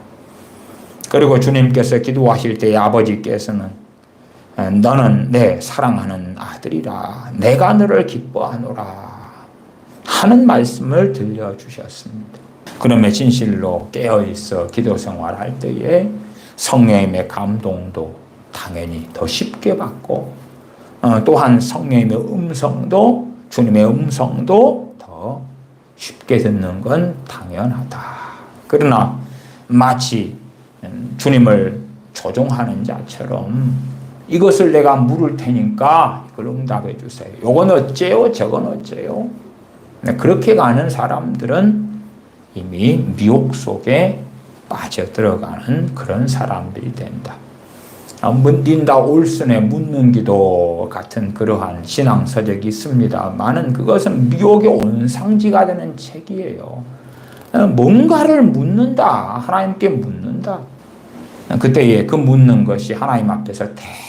그리고 주님께서 기도하실 때 아버지께서는 너는 내 사랑하는 아들이라 내가 너를 기뻐하노라 하는 말씀을 들려주셨습니다. 그러면 진실로 깨어있어 기도 생활할 때에 성령님의 감동도 당연히 더 쉽게 받고 또한 성령님의 음성도 주님의 음성도 더 쉽게 듣는 건 당연하다. 그러나 마치 주님을 조종하는 자처럼 이것을 내가 물을 테니까 이걸 응답해 주세요. 이건 어째요? 저건 어째요? 그렇게 가는 사람들은 이미 미혹 속에 빠져들어가는 그런 사람들이 된다. 문딘다 올슨의 묻는 기도 같은 그러한 신앙서적이 있습니다만은 그것은 미혹의 온상지가 되는 책이에요. 뭔가를 묻는다. 하나님께 묻는다. 그때에 그 묻는 것이 하나님 앞에서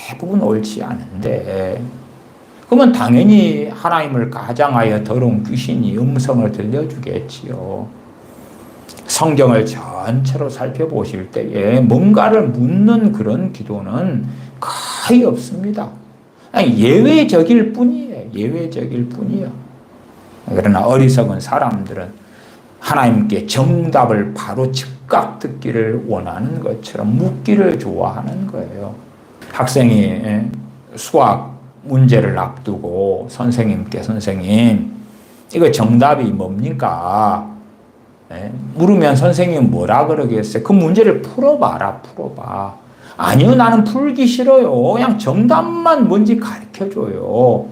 대부분 옳지 않은데 그러면 당연히 하나님을 가장하여 더러운 귀신이 음성을 들려주겠지요. 성경을 전체로 살펴보실 때에 뭔가를 묻는 그런 기도는 거의 없습니다. 예외적일 뿐이에요. 예외적일 뿐이에요. 그러나 어리석은 사람들은 하나님께 정답을 바로 즉각 듣기를 원하는 것처럼 묻기를 좋아하는 거예요. 학생이 수학 문제를 앞두고 선생님께 선생님 이거 정답이 뭡니까? 물으면 선생님은 뭐라 그러겠어요? 그 문제를 풀어봐라, 풀어봐. 아니요, 나는 풀기 싫어요. 그냥 정답만 뭔지 가르쳐줘요.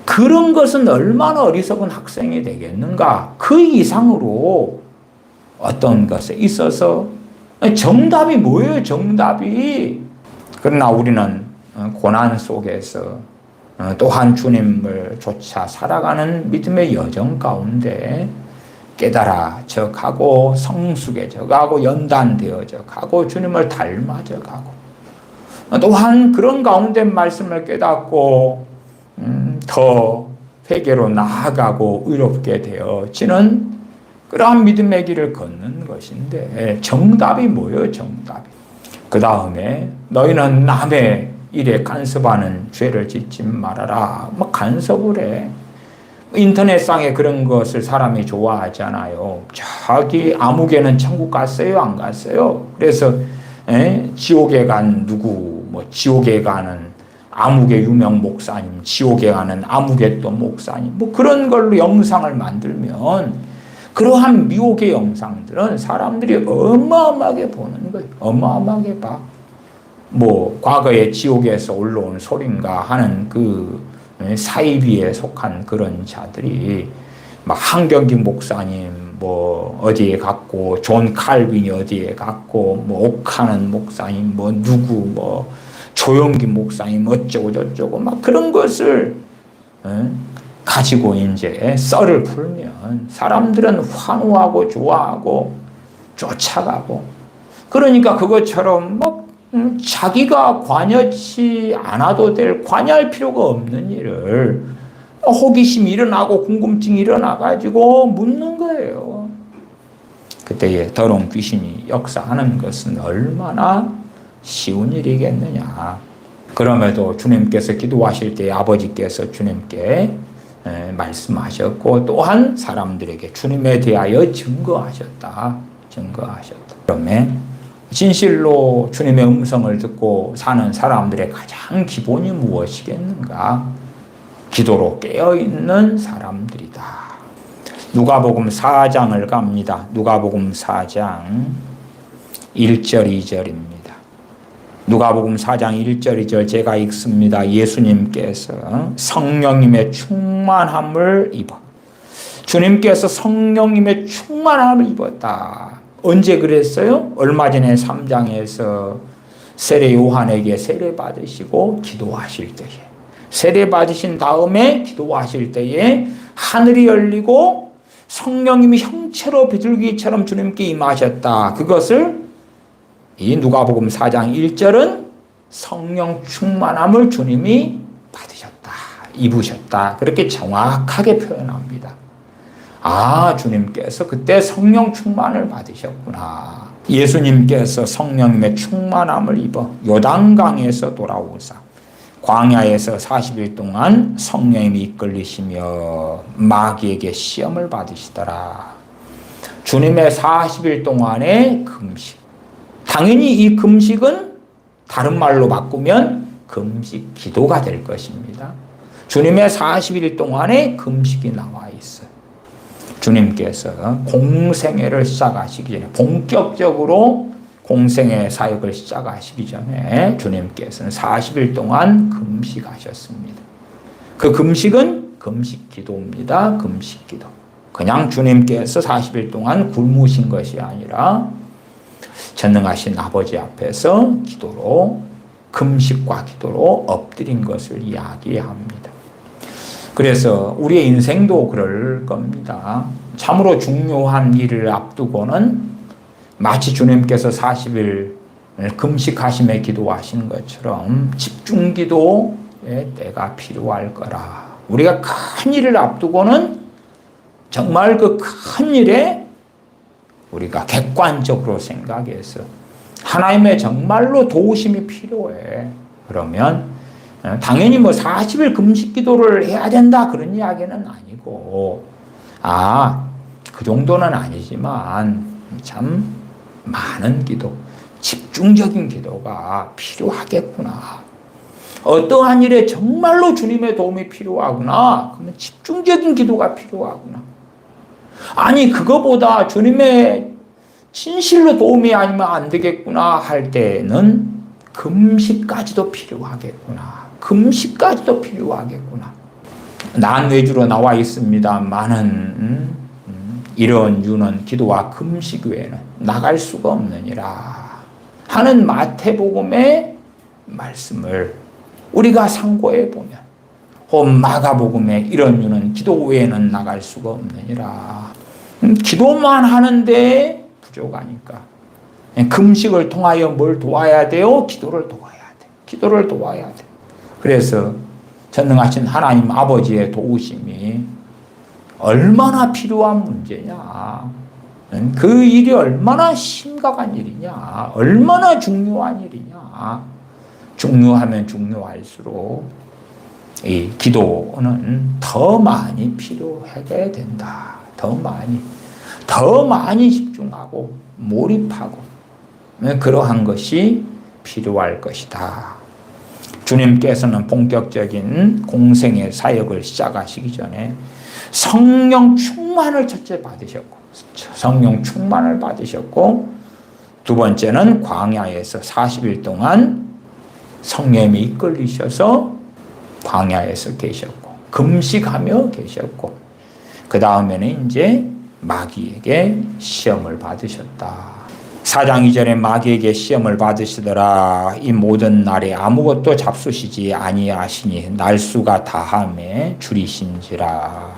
그런 것은 얼마나 어리석은 학생이 되겠는가? 그 이상으로 어떤 것에 있어서 정답이 뭐예요, 정답이? 그러나 우리는 고난 속에서 또한 주님을 쫓아 살아가는 믿음의 여정 가운데 깨달아져 가고 성숙해져 가고 연단되어져 가고 주님을 닮아져 가고 또한 그런 가운데 말씀을 깨닫고 더 회개로 나아가고 의롭게 되어지는 그러한 믿음의 길을 걷는 것인데 정답이 뭐예요? 정답이. 그 다음에 너희는 남의 일에 간섭하는 죄를 짓지 말아라. 뭐 간섭을 해. 인터넷상에 그런 것을 사람이 좋아하잖아요. 저기 아무개는 천국 갔어요? 안 갔어요? 그래서 지옥에 간 누구 뭐 지옥에 가는 아무개 유명 목사님, 지옥에 가는 아무개 또 목사님 뭐 그런 걸로 영상을 만들면 그러한 미혹의 영상들은 사람들이 어마어마하게 보는 거예요. 어마어마하게 봐. 뭐 과거에 지옥에서 올라온 소린가 하는 그 사이비에 속한 그런 자들이 막 한경기 목사님 뭐 어디에 갔고, 존 칼빈이 어디에 갔고, 뭐 옥하는 목사님 뭐 누구 뭐 조용기 목사님 어쩌고 저쩌고 막 그런 것을 가지고 이제 썰을 풀면 사람들은 환호하고 좋아하고 쫓아가고, 그러니까 그것처럼 막 자기가 관여치 않아도 될, 관여할 필요가 없는 일을 호기심이 일어나고 궁금증이 일어나가지고 묻는 거예요. 그때에 더러운 귀신이 역사하는 것은 얼마나 쉬운 일이겠느냐. 그럼에도 주님께서 기도하실 때 아버지께서 주님께 말씀하셨고, 또한 사람들에게 주님에 대하여 증거하셨다. 그러면 진실로 주님의 음성을 듣고 사는 사람들의 가장 기본이 무엇이겠는가? 기도로 깨어있는 사람들이다. 누가복음 4장을 갑니다. 누가복음 4장 1절 2절입니다. 누가복음 4장 1절 2절 제가 읽습니다. 예수님께서 성령님의 충만함을 입어. 주님께서 성령님의 충만함을 입었다. 언제 그랬어요? 얼마 전에 3장에서 세례 요한에게 세례 받으시고 기도하실 때에, 세례 받으신 다음에 기도하실 때에 하늘이 열리고 성령님이 형체로 비둘기처럼 주님께 임하셨다. 그것을 이 누가복음 4장 1절은 성령 충만함을 주님이 받으셨다, 입으셨다, 그렇게 정확하게 표현합니다. 아, 주님께서 그때 성령 충만을 받으셨구나. 예수님께서 성령님의 충만함을 입어 요단강에서 돌아오사 광야에서 40일 동안 성령님이 이끌리시며 마귀에게 시험을 받으시더라. 주님의 40일 동안의 금식. 당연히 이 금식은 다른 말로 바꾸면 금식 기도가 될 것입니다. 주님의 40일 동안의 금식이 나와 있어요. 주님께서 공생애를 시작하시기 전에, 본격적으로 공생애 사역을 시작하시기 전에 주님께서는 40일 동안 금식하셨습니다. 그 금식은 금식 기도입니다. 금식 기도. 그냥 주님께서 40일 동안 굶으신 것이 아니라 전능하신 아버지 앞에서 기도로, 금식과 기도로 엎드린 것을 이야기합니다. 그래서 우리의 인생도 그럴 겁니다. 참으로 중요한 일을 앞두고는 마치 주님께서 40일 금식하심에 기도하신 것처럼 집중 기도의 때가 필요할 거라. 우리가 큰 일을 앞두고는 정말 그 큰 일에 우리가 객관적으로 생각해서 하나님의 정말로 도우심이 필요해. 그러면 당연히 뭐 40일 금식 기도를 해야 된다 그런 이야기는 아니고, 그 정도는 아니지만 참 많은 기도, 집중적인 기도가 필요하겠구나. 어떠한 일에 정말로 주님의 도움이 필요하구나. 그러면 집중적인 기도가 필요하구나. 아니, 그거보다 주님의 진실로 도움이 아니면 안 되겠구나 할 때는 금식까지도 필요하겠구나. 금식까지도 필요하겠구나. 난외주로 나와 있습니다. 많은 이런 유는 기도와 금식 외에는 나갈 수가 없느니라 하는 마태복음의 말씀을 우리가 상고해 보면, 마가복음의 이런 유는 기도 외에는 나갈 수가 없느니라. 기도만 하는데 부족하니까 금식을 통하여 뭘 도와야 돼요? 기도를 도와야 돼. 기도를 도와야 돼. 그래서 전능하신 하나님 아버지의 도우심이 얼마나 필요한 문제냐. 그 일이 얼마나 심각한 일이냐. 얼마나 중요한 일이냐. 중요하면 중요할수록 이 기도는 더 많이 필요하게 된다. 더 많이 집중하고 몰입하고 그러한 것이 필요할 것이다. 주님께서는 본격적인 공생의 사역을 시작하시기 전에 성령 충만을 첫째 받으셨고, 성령 충만을 받으셨고, 두 번째는 광야에서 40일 동안 성령님이 이끌리셔서 광야에서 계셨고, 금식하며 계셨고, 그 다음에는 이제 마귀에게 시험을 받으셨다. 4장 2절에 마귀에게 시험을 받으시더라. 이 모든 날에 아무것도 잡수시지 아니하시니 날수가 다함에 줄이신지라.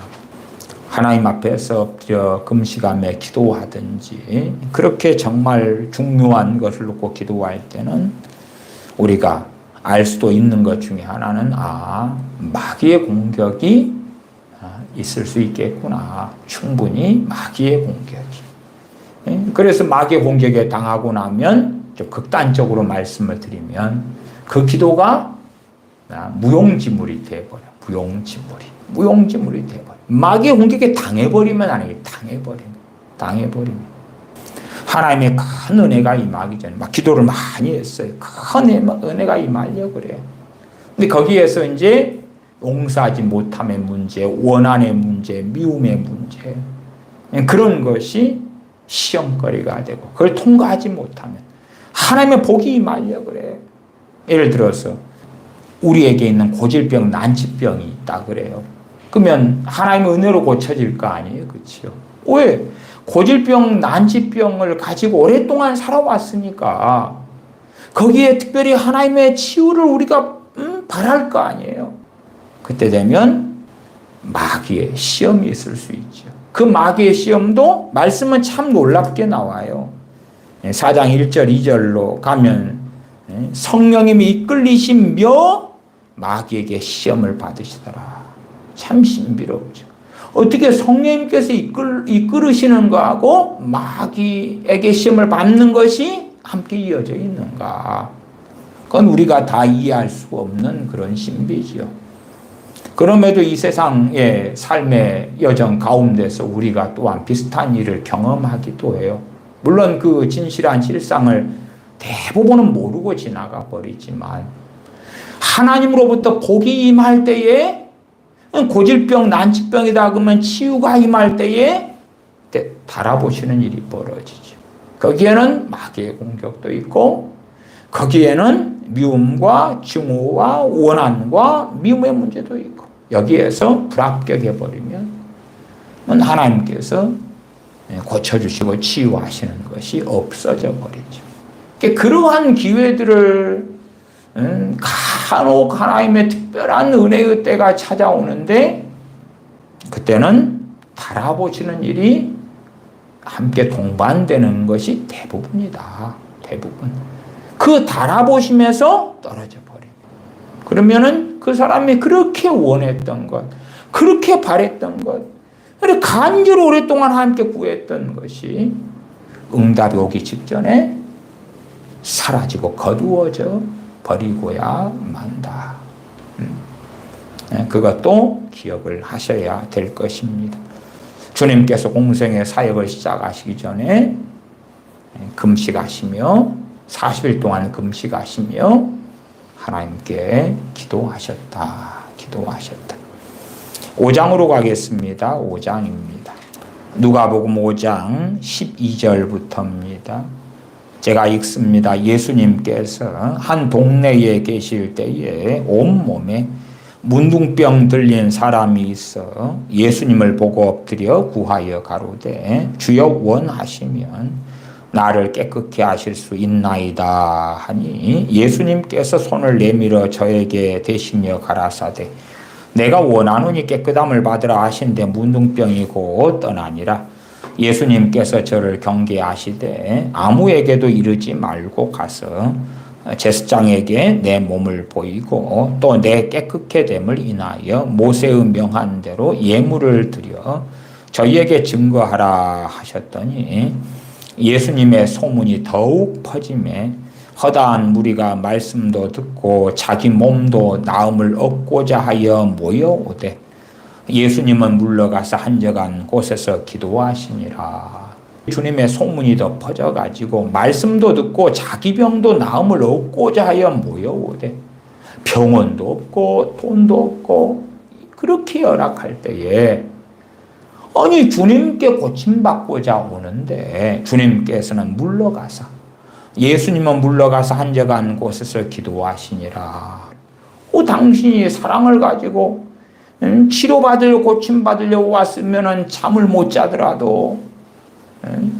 하나님 앞에서 엎드려 금식하며 기도하든지 그렇게 정말 중요한 것을 놓고 기도할 때는 우리가 알 수도 있는 것 중에 하나는 마귀의 공격이 있을 수 있겠구나. 충분히 마귀의 공격이. 그래서 마귀의 공격에 당하고 나면 좀 극단적으로 말씀을 드리면 그 기도가 무용지물이 돼버려. 무용지물이 돼버려. 마귀의 공격에 당해버리면 아니에요. 당해버리면. 하나님의 큰 은혜가 임하기 전에 막 기도를 많이 했어요. 큰 은혜가 임하려고 그래요. 근데 거기에서 이제 용서하지 못함의 문제, 원한의 문제, 미움의 문제 그런 것이 시험거리가 되고 그걸 통과하지 못하면 하나님의 복이 임하려고 그래요. 예를 들어서 우리에게 있는 고질병, 난치병이 있다 그래요. 그러면 하나님의 은혜로 고쳐질 거 아니에요. 그렇죠? 왜? 고질병, 난치병을 가지고 오랫동안 살아왔으니까 거기에 특별히 하나님의 치유를 우리가 바랄 거 아니에요. 그때 되면 마귀의 시험이 있을 수 있죠. 그 마귀의 시험도 말씀은 참 놀랍게 나와요. 4장 1절 2절로 가면 성령님이 이끌리시며 마귀에게 시험을 받으시더라. 참 신비롭죠. 어떻게 성령님께서 이끌으시는 거하고 마귀에게 시험을 받는 것이 함께 이어져 있는가? 그건 우리가 다 이해할 수 없는 그런 신비지요. 그럼에도 이 세상의 삶의 여정 가운데서 우리가 또한 비슷한 일을 경험하기도 해요. 물론 그 진실한 실상을 대부분은 모르고 지나가 버리지만 하나님으로부터 복이 임할 때에 고질병, 난치병이다 그러면 치유가 임할 때에 바라보시는 일이 벌어지죠. 거기에는 마귀의 공격도 있고 거기에는 미움과 증오와 원한과 미움의 문제도 있고 여기에서 불합격해버리면 하나님께서 고쳐주시고 치유하시는 것이 없어져 버리죠. 그러한 기회들을 간혹 하나님의 특별한 은혜의 때가 찾아오는데 그때는 바라보시는 일이 함께 동반되는 것이 대부분이다. 대부분. 그 바라보심에서 떨어져 버립니다. 그러면은 그 사람이 그렇게 원했던 것, 그렇게 바랬던 것, 간절히 오랫동안 함께 구했던 것이 응답이 오기 직전에 사라지고 거두어져 버리고야 만다. 그것도 기억을 하셔야 될 것입니다. 주님께서 공생의 사역을 시작하시기 전에 금식하시며 40일 동안 금식하시며 하나님께 기도하셨다. 5장으로 가겠습니다. 5장입니다. 누가복음 5장 12절부터입니다. 제가 읽습니다. 예수님께서 한 동네에 계실 때에 온몸에 문둥병 들린 사람이 있어 예수님을 보고 엎드려 구하여 가로되 주여 원하시면 나를 깨끗게 하실 수 있나이다 하니 예수님께서 손을 내밀어 저에게 대시며 가라사대 내가 원하노니 깨끗함을 받으라 하신데 문둥병이 곧 떠나니라. 예수님께서 저를 경계하시되 아무에게도 이르지 말고 가서 제사장에게 내 몸을 보이고 또 내 깨끗게 됨을 인하여 모세의 명한 대로 예물을 드려 저희에게 증거하라 하셨더니 예수님의 소문이 더욱 퍼지매 허다한 무리가 말씀도 듣고 자기 몸도 나음을 얻고자 하여 모여오되 예수님은 물러가서 한적한 곳에서 기도하시니라. 주님의 소문이 더 퍼져가지고 말씀도 듣고 자기 병도 나음을 얻고자 하여 모여오되 병원도 없고 돈도 없고 그렇게 열악할 때에 아니 주님께 고침받고자 오는데 주님께서는 물러가서 예수님은 물러가서 한적한 곳에서 기도하시니라. 당신이 사랑을 가지고 치료받으려고 고침받으려고 왔으면 잠을 못 자더라도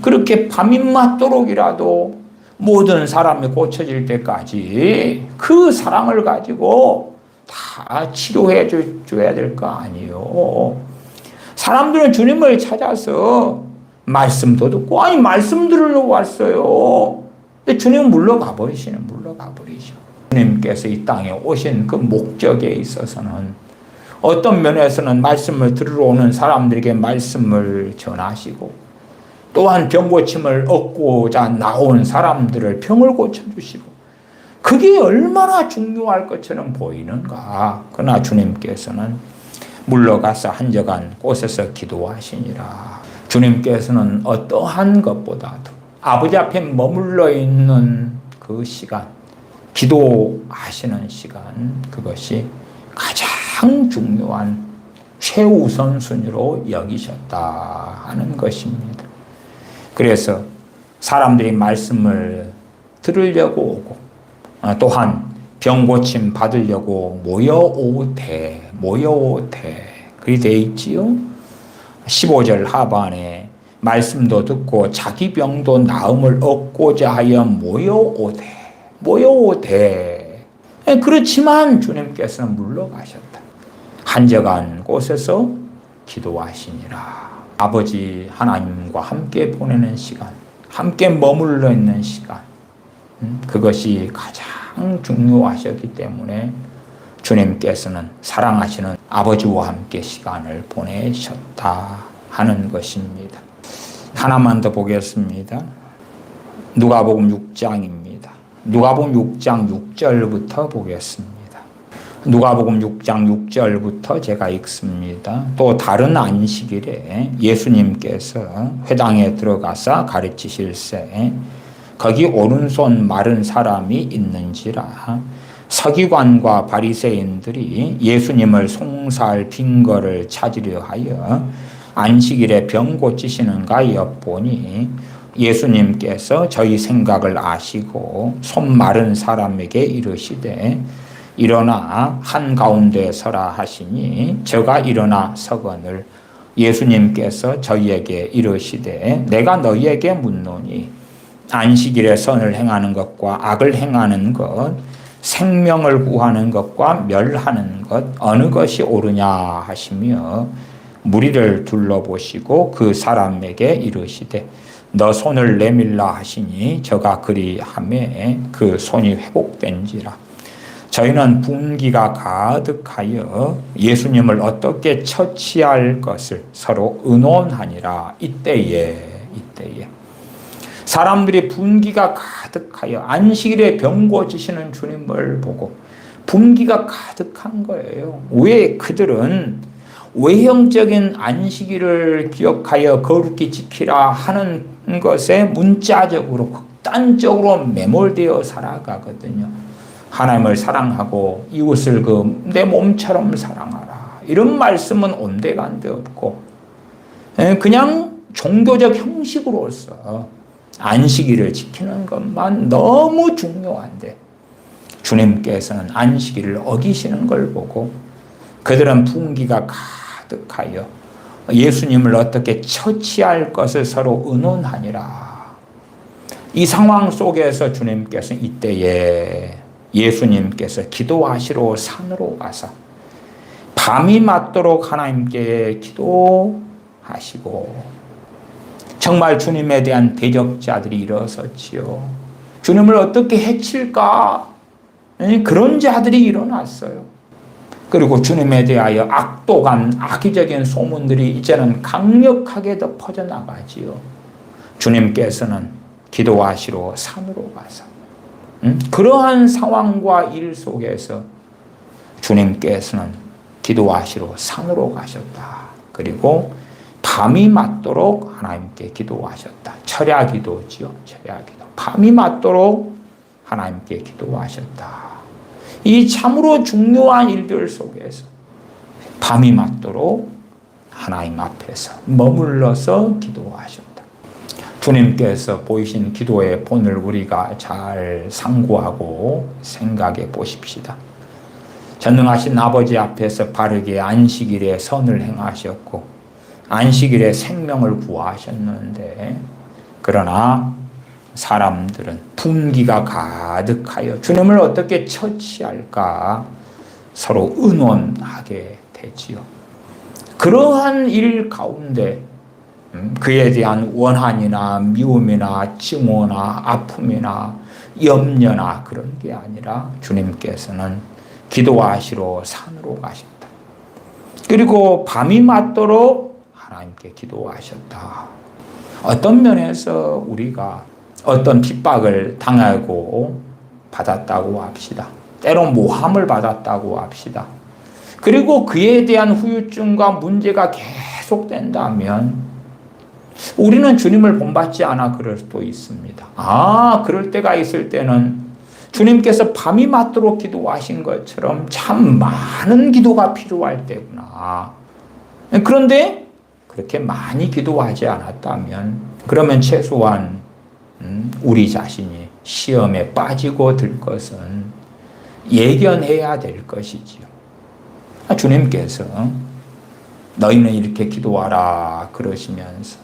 그렇게 밤이 맞도록이라도 모든 사람이 고쳐질 때까지 그 사랑을 가지고 다 치료해 줘야 될 거 아니에요. 사람들은 주님을 찾아서 말씀도 듣고 아니 말씀 들으려고 왔어요. 근데 주님은 물러가 버리죠. 주님께서 이 땅에 오신 그 목적에 있어서는 어떤 면에서는 말씀을 들으러 오는 사람들에게 말씀을 전하시고 또한 병고침을 얻고자 나온 사람들을 병을 고쳐주시고 그게 얼마나 중요할 것처럼 보이는가. 그러나 주님께서는 물러가서 한적한 곳에서 기도하시니라. 주님께서는 어떠한 것보다도 아버지 앞에 머물러 있는 그 시간, 기도하시는 시간, 그것이 가장 중요한 최우선순위로 여기셨다 하는 것입니다. 그래서 사람들이 말씀을 들으려고 오고 또한 병고침 받으려고 모여오되 그리 돼 있지요. 15절 하반에 말씀도 듣고 자기 병도 나음을 얻고자 하여 모여오되 그렇지만 주님께서는 물러가셨다. 한적한 곳에서 기도하시니라. 아버지 하나님과 함께 보내는 시간, 함께 머물러 있는 시간, 그것이 가장 중요하셨기 때문에 주님께서는 사랑하시는 아버지와 함께 시간을 보내셨다 하는 것입니다. 하나만 더 보겠습니다. 누가복음 6장입니다. 누가복음 6장 6절부터 보겠습니다. 누가복음 6장 6절부터 제가 읽습니다. 또 다른 안식일에 예수님께서 회당에 들어가서 가르치실세 거기 오른손 마른 사람이 있는지라. 서기관과 바리새인들이 예수님을 송사할 빈거를 찾으려 하여 안식일에 병 고치시는가 엿보니 예수님께서 저희 생각을 아시고 손 마른 사람에게 이르시되 일어나 한가운데 서라 하시니 저가 일어나 서거늘 예수님께서 저희에게 이르시되 내가 너희에게 묻노니 안식일에 선을 행하는 것과 악을 행하는 것 생명을 구하는 것과 멸하는 것 어느 것이 옳으냐 하시며 무리를 둘러보시고 그 사람에게 이르시되 너 손을 내밀라 하시니 저가 그리하매 그 손이 회복된지라. 저희는 분기가 가득하여 예수님을 어떻게 처치할 것을 서로 의논하니라. 이때에 사람들이 분기가 가득하여 안식일에 병 고치시는 주님을 보고 분기가 가득한 거예요. 왜 그들은 외형적인 안식일을 기억하여 거룩히 지키라 하는 것에 문자적으로 극단적으로 매몰되어 살아가거든요. 하나님을 사랑하고 이웃을 내 몸처럼 사랑하라. 이런 말씀은 온데간데 없고 그냥 종교적 형식으로서 안식일을 지키는 것만 너무 중요한데 주님께서는 안식일을 어기시는 걸 보고 그들은 분기가 가득하여 예수님을 어떻게 처치할 것을 서로 의논하니라. 이 상황 속에서 주님께서 이때에 예수님께서 기도하시러 산으로 가서 밤이 맞도록 하나님께 기도하시고 정말 주님에 대한 대적자들이 일어섰지요. 주님을 어떻게 해칠까? 그런 자들이 일어났어요. 그리고 주님에 대하여 악독한 악의적인 소문들이 이제는 강력하게 더 퍼져나가지요. 주님께서는 기도하시러 산으로 가서 그러한 상황과 일 속에서 주님께서는 기도하시러 산으로 가셨다. 그리고 밤이 맞도록 하나님께 기도하셨다. 철야 기도지요. 철야 기도. 밤이 맞도록 하나님께 기도하셨다. 이 참으로 중요한 일들 속에서 밤이 맞도록 하나님 앞에서 머물러서 기도하셨다. 주님께서 보이신 기도의 본을 우리가 잘 상고하고 생각해 보십시다. 전능하신 아버지 앞에서 바르게 안식일에 선을 행하셨고 안식일에 생명을 구하셨는데, 그러나 사람들은 분기가 가득하여 주님을 어떻게 처치할까 서로 의논하게 되지요. 그러한 일 가운데 그에 대한 원한이나 미움이나 증오나 아픔이나 염려나 그런 게 아니라 주님께서는 기도하시러 산으로 가셨다. 그리고 밤이 맞도록 하나님께 기도하셨다. 어떤 면에서 우리가 어떤 핍박을 당하고 받았다고 합시다. 때론 모함을 받았다고 합시다. 그리고 그에 대한 후유증과 문제가 계속된다면 우리는 주님을 본받지 않아 그럴 수도 있습니다. 그럴 때가 있을 때는 주님께서 밤이 맞도록 기도하신 것처럼 참 많은 기도가 필요할 때구나. 그런데 그렇게 많이 기도하지 않았다면 그러면 최소한 우리 자신이 시험에 빠지고 들 것은 예견해야 될 것이지요. 주님께서 너희는 이렇게 기도하라 그러시면서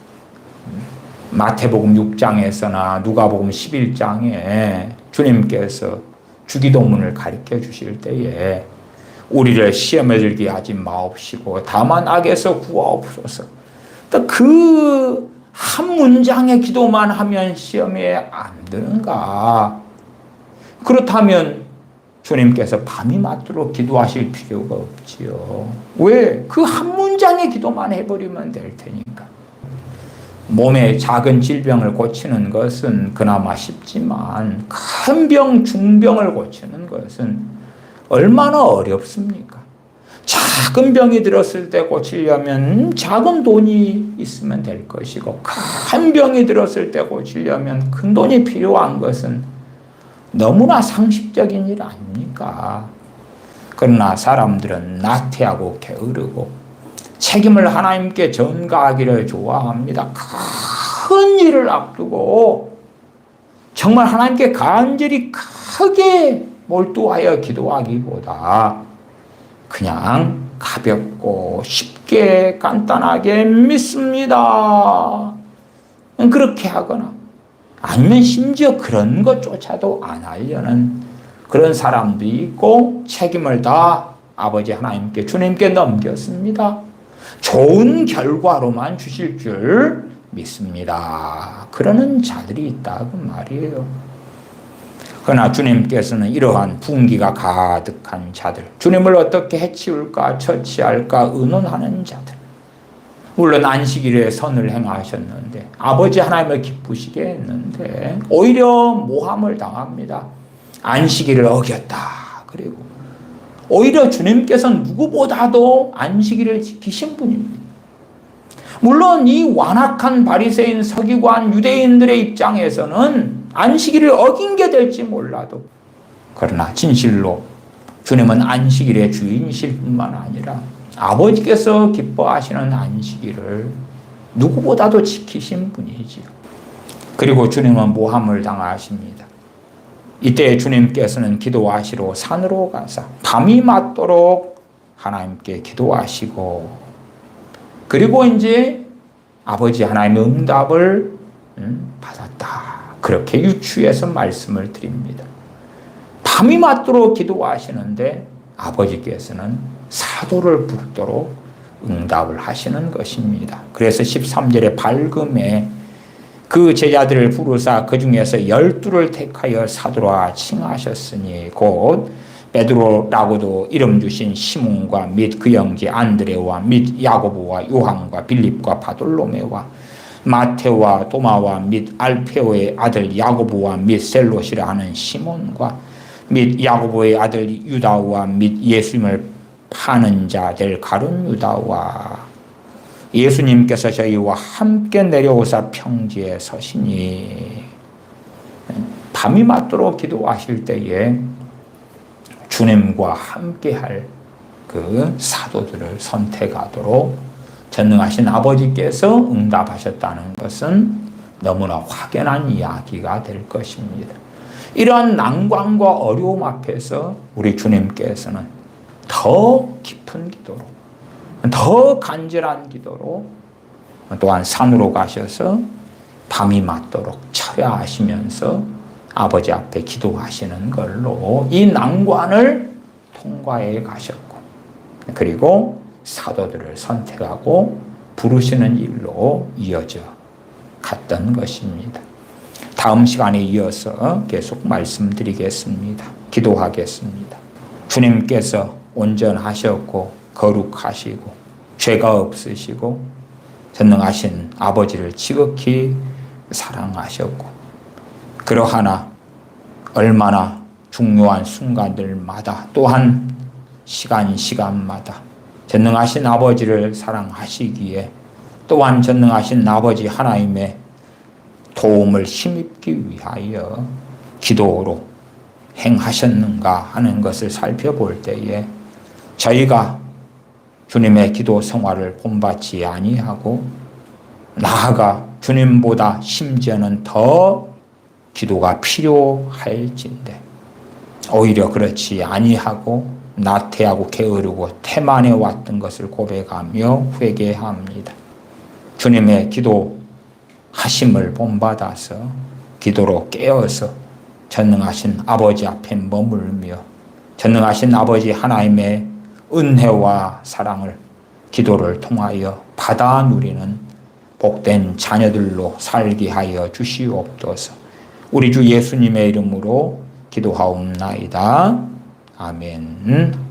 마태복음 6장에서나 누가복음 11장에 주님께서 주기도문을 가르쳐 주실 때에 우리를 시험에 들게 하지 마옵시고 다만 악에서 구하옵소서. 그 한 문장의 기도만 하면 시험에 안 드는가? 그렇다면 주님께서 밤이 맞도록 기도하실 필요가 없지요. 왜? 그 한 문장의 기도만 해버리면 될 테니까. 몸의 작은 질병을 고치는 것은 그나마 쉽지만 큰 병, 중병을 고치는 것은 얼마나 어렵습니까? 작은 병이 들었을 때 고치려면 작은 돈이 있으면 될 것이고 큰 병이 들었을 때 고치려면 큰 돈이 필요한 것은 너무나 상식적인 일 아닙니까? 그러나 사람들은 나태하고 게으르고 책임을 하나님께 전가하기를 좋아합니다. 큰 일을 앞두고 정말 하나님께 간절히 크게 몰두하여 기도하기보다 그냥 가볍고 쉽게 간단하게 믿습니다. 그렇게 하거나 아니면 심지어 그런 것조차도 안 하려는 그런 사람도 있고 책임을 다 아버지 하나님께 주님께 넘겼습니다. 좋은 결과로만 주실 줄 믿습니다. 그러는 자들이 있다고 말이에요. 그러나 주님께서는 이러한 분기가 가득한 자들, 주님을 어떻게 해치울까 처치할까 의논하는 자들, 물론 안식일에 선을 행하셨는데 아버지 하나님을 기쁘시게 했는데 오히려 모함을 당합니다. 안식일을 어겼다. 그리고 오히려 주님께서는 누구보다도 안식일을 지키신 분입니다. 물론 이 완악한 바리새인 서기관 유대인들의 입장에서는 안식일을 어긴 게 될지 몰라도 그러나 진실로 주님은 안식일의 주인이실 뿐만 아니라 아버지께서 기뻐하시는 안식일을 누구보다도 지키신 분이지요. 그리고 주님은 모함을 당하십니다. 이때 주님께서는 기도하시러 산으로 가사 밤이 맞도록 하나님께 기도하시고 그리고 이제 아버지 하나님의 응답을 받았다. 그렇게 유추해서 말씀을 드립니다. 밤이 맞도록 기도하시는데 아버지께서는 사도를 부르도록 응답을 하시는 것입니다. 그래서 13절의 밝음에 그 제자들을 부르사 그 중에서 12를 택하여 사도라 칭하셨으니 곧 베드로라고도 이름 주신 시몬과 및 그 형제 안드레와 및 야고보와 요한과 빌립과 바돌로메와 마테오와 도마와 및 알페오의 아들 야고보와 및 셀롯이라 하는 시몬과 및 야고보의 아들 유다와 및 예수님을 파는 자 될 가룟 유다와 예수님께서 저희와 함께 내려오사 평지에 서시니 밤이 맞도록 기도하실 때에 주님과 함께할 그 사도들을 선택하도록 전능하신 아버지께서 응답하셨다는 것은 너무나 확연한 이야기가 될 것입니다. 이러한 난관과 어려움 앞에서 우리 주님께서는 더 깊은 기도로, 더 간절한 기도로 또한 산으로 가셔서 밤이 맞도록 철야하시면서 아버지 앞에 기도하시는 걸로 이 난관을 통과해 가셨고, 그리고 사도들을 선택하고 부르시는 일로 이어져 갔던 것입니다. 다음 시간에 이어서 계속 말씀드리겠습니다. 기도하겠습니다. 주님께서 온전하셨고 거룩하시고 죄가 없으시고 전능하신 아버지를 지극히 사랑하셨고, 그러하나 얼마나 중요한 순간들마다 또한 시간마다 전능하신 아버지를 사랑하시기에 또한 전능하신 아버지 하나님의 도움을 힘입기 위하여 기도로 행하셨는가 하는 것을 살펴볼 때에 저희가 주님의 기도 생활을 본받지 아니하고 나아가 주님보다 심지어는 더 기도가 필요할진데 오히려 그렇지 아니하고 나태하고 게으르고 태만해 왔던 것을 고백하며 회개합니다. 주님의 기도 하심을 본받아서 기도로 깨어서 전능하신 아버지 앞에 머물며 전능하신 아버지 하나님의 은혜와 사랑을 기도를 통하여 받아 누리는 복된 자녀들로 살게 하여 주시옵소서. 우리 주 예수님의 이름으로 기도하옵나이다. 아멘.